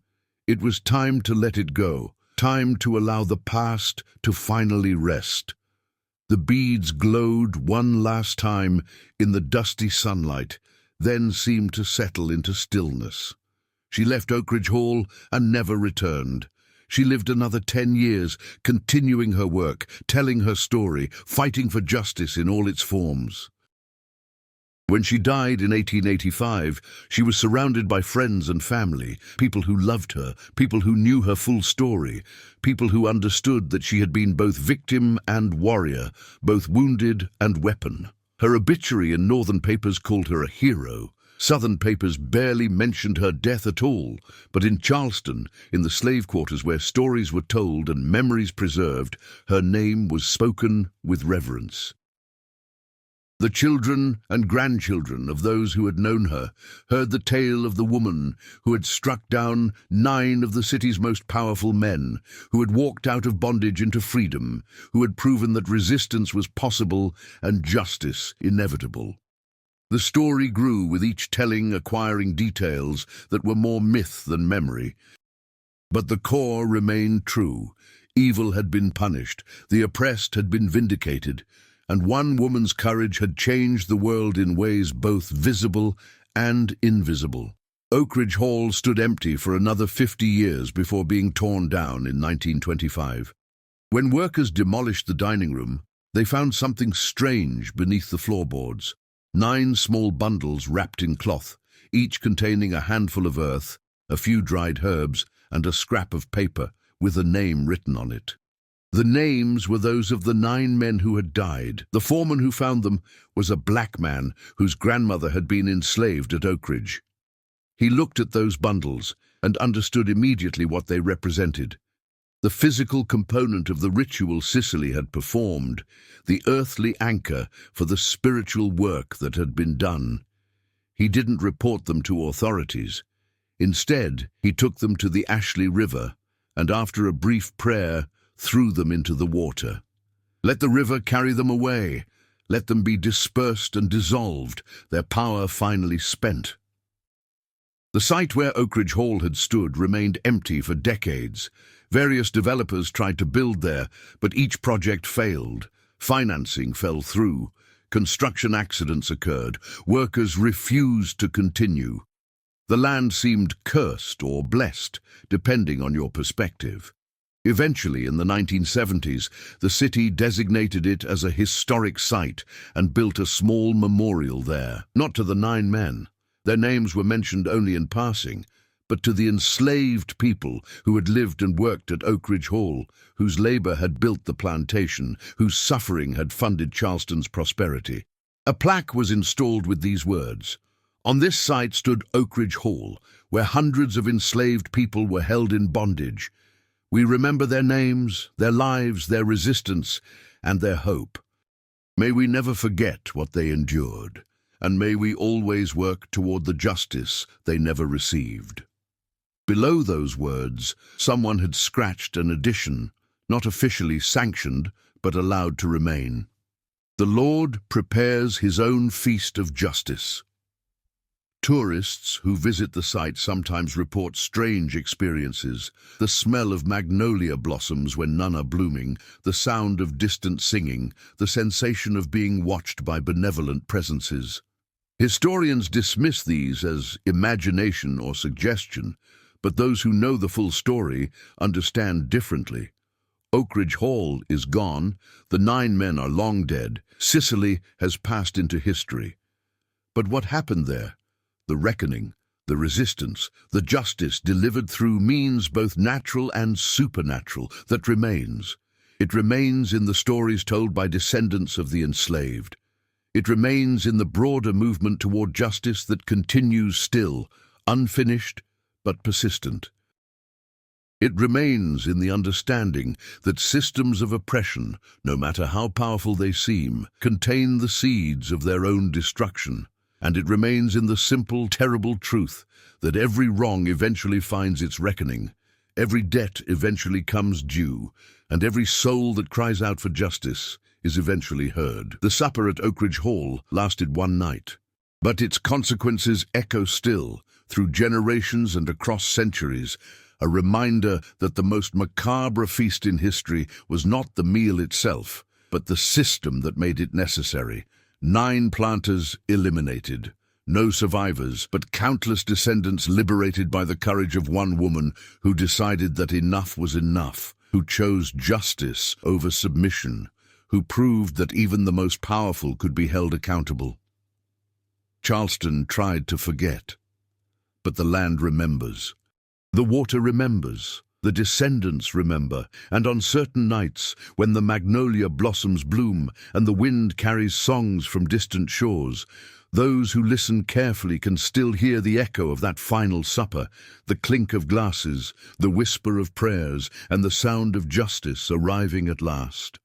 It was time to let it go, time to allow the past to finally rest. The beads glowed one last time in the dusty sunlight, then seemed to settle into stillness. She left Oakridge Hall and never returned. She lived another 10 years, continuing her work, telling her story, fighting for justice in all its forms. When she died in 1885, she was surrounded by friends and family, people who loved her, people who knew her full story, people who understood that she had been both victim and warrior, both wounded and weapon. Her obituary in Northern papers called her a hero. Southern papers barely mentioned her death at all, but in Charleston, in the slave quarters where stories were told and memories preserved, her name was spoken with reverence. The children and grandchildren of those who had known her heard the tale of the woman who had struck down 9 of the city's most powerful men, who had walked out of bondage into freedom, who had proven that resistance was possible and justice inevitable. The story grew, with each telling acquiring details that were more myth than memory. But the core remained true. Evil had been punished, the oppressed had been vindicated, and one woman's courage had changed the world in ways both visible and invisible. Oakridge Hall stood empty for another 50 years before being torn down in 1925. When workers demolished the dining room, they found something strange beneath the floorboards. 9 small bundles wrapped in cloth, each containing a handful of earth, a few dried herbs, and a scrap of paper with a name written on it. The names were those of the 9 men who had died. The foreman who found them was a black man whose grandmother had been enslaved at Oakridge. He looked at those bundles and understood immediately what they represented. The physical component of the ritual Sicily had performed, the earthly anchor for the spiritual work that had been done. He didn't report them to authorities. Instead, he took them to the Ashley River and, after a brief prayer, threw them into the water. Let the river carry them away. Let them be dispersed and dissolved, their power finally spent. The site where Oakridge Hall had stood remained empty for decades. Various developers tried to build there, but each project failed. Financing fell through. Construction accidents occurred. Workers refused to continue. The land seemed cursed or blessed, depending on your perspective. Eventually, in the 1970s, the city designated it as a historic site and built a small memorial there, not to the 9 men. Their names were mentioned only in passing, but to the enslaved people who had lived and worked at Oakridge Hall, whose labor had built the plantation, whose suffering had funded Charleston's prosperity. A plaque was installed with these words: "On this site stood Oakridge Hall, where hundreds of enslaved people were held in bondage. We remember their names, their lives, their resistance, and their hope. May we never forget what they endured, and may we always work toward the justice they never received." Below those words, someone had scratched an addition, not officially sanctioned, but allowed to remain: "The Lord prepares his own feast of justice." Tourists who visit the site sometimes report strange experiences: the smell of magnolia blossoms when none are blooming, the sound of distant singing, the sensation of being watched by benevolent presences. Historians dismiss these as imagination or suggestion, but those who know the full story understand differently. Oakridge Hall is gone, the 9 men are long dead, Sicily has passed into history. But what happened there? The reckoning, the resistance, the justice delivered through means both natural and supernatural that remains. It remains in the stories told by descendants of the enslaved. It remains in the broader movement toward justice that continues still, unfinished but persistent. It remains in the understanding that systems of oppression, no matter how powerful they seem, contain the seeds of their own destruction. And it remains in the simple, terrible truth that every wrong eventually finds its reckoning, every debt eventually comes due, and every soul that cries out for justice is eventually heard. The supper at Oakridge Hall lasted 1 night, but its consequences echo still, through generations and across centuries, a reminder that the most macabre feast in history was not the meal itself, but the system that made it necessary. 9 planters eliminated, no survivors, but countless descendants liberated by the courage of one woman who decided that enough was enough, who chose justice over submission, who proved that even the most powerful could be held accountable. Charleston tried to forget, but the land remembers. The water remembers. The descendants remember, and on certain nights, when the magnolia blossoms bloom and the wind carries songs from distant shores, those who listen carefully can still hear the echo of that final supper, the clink of glasses, the whisper of prayers, and the sound of justice arriving at last.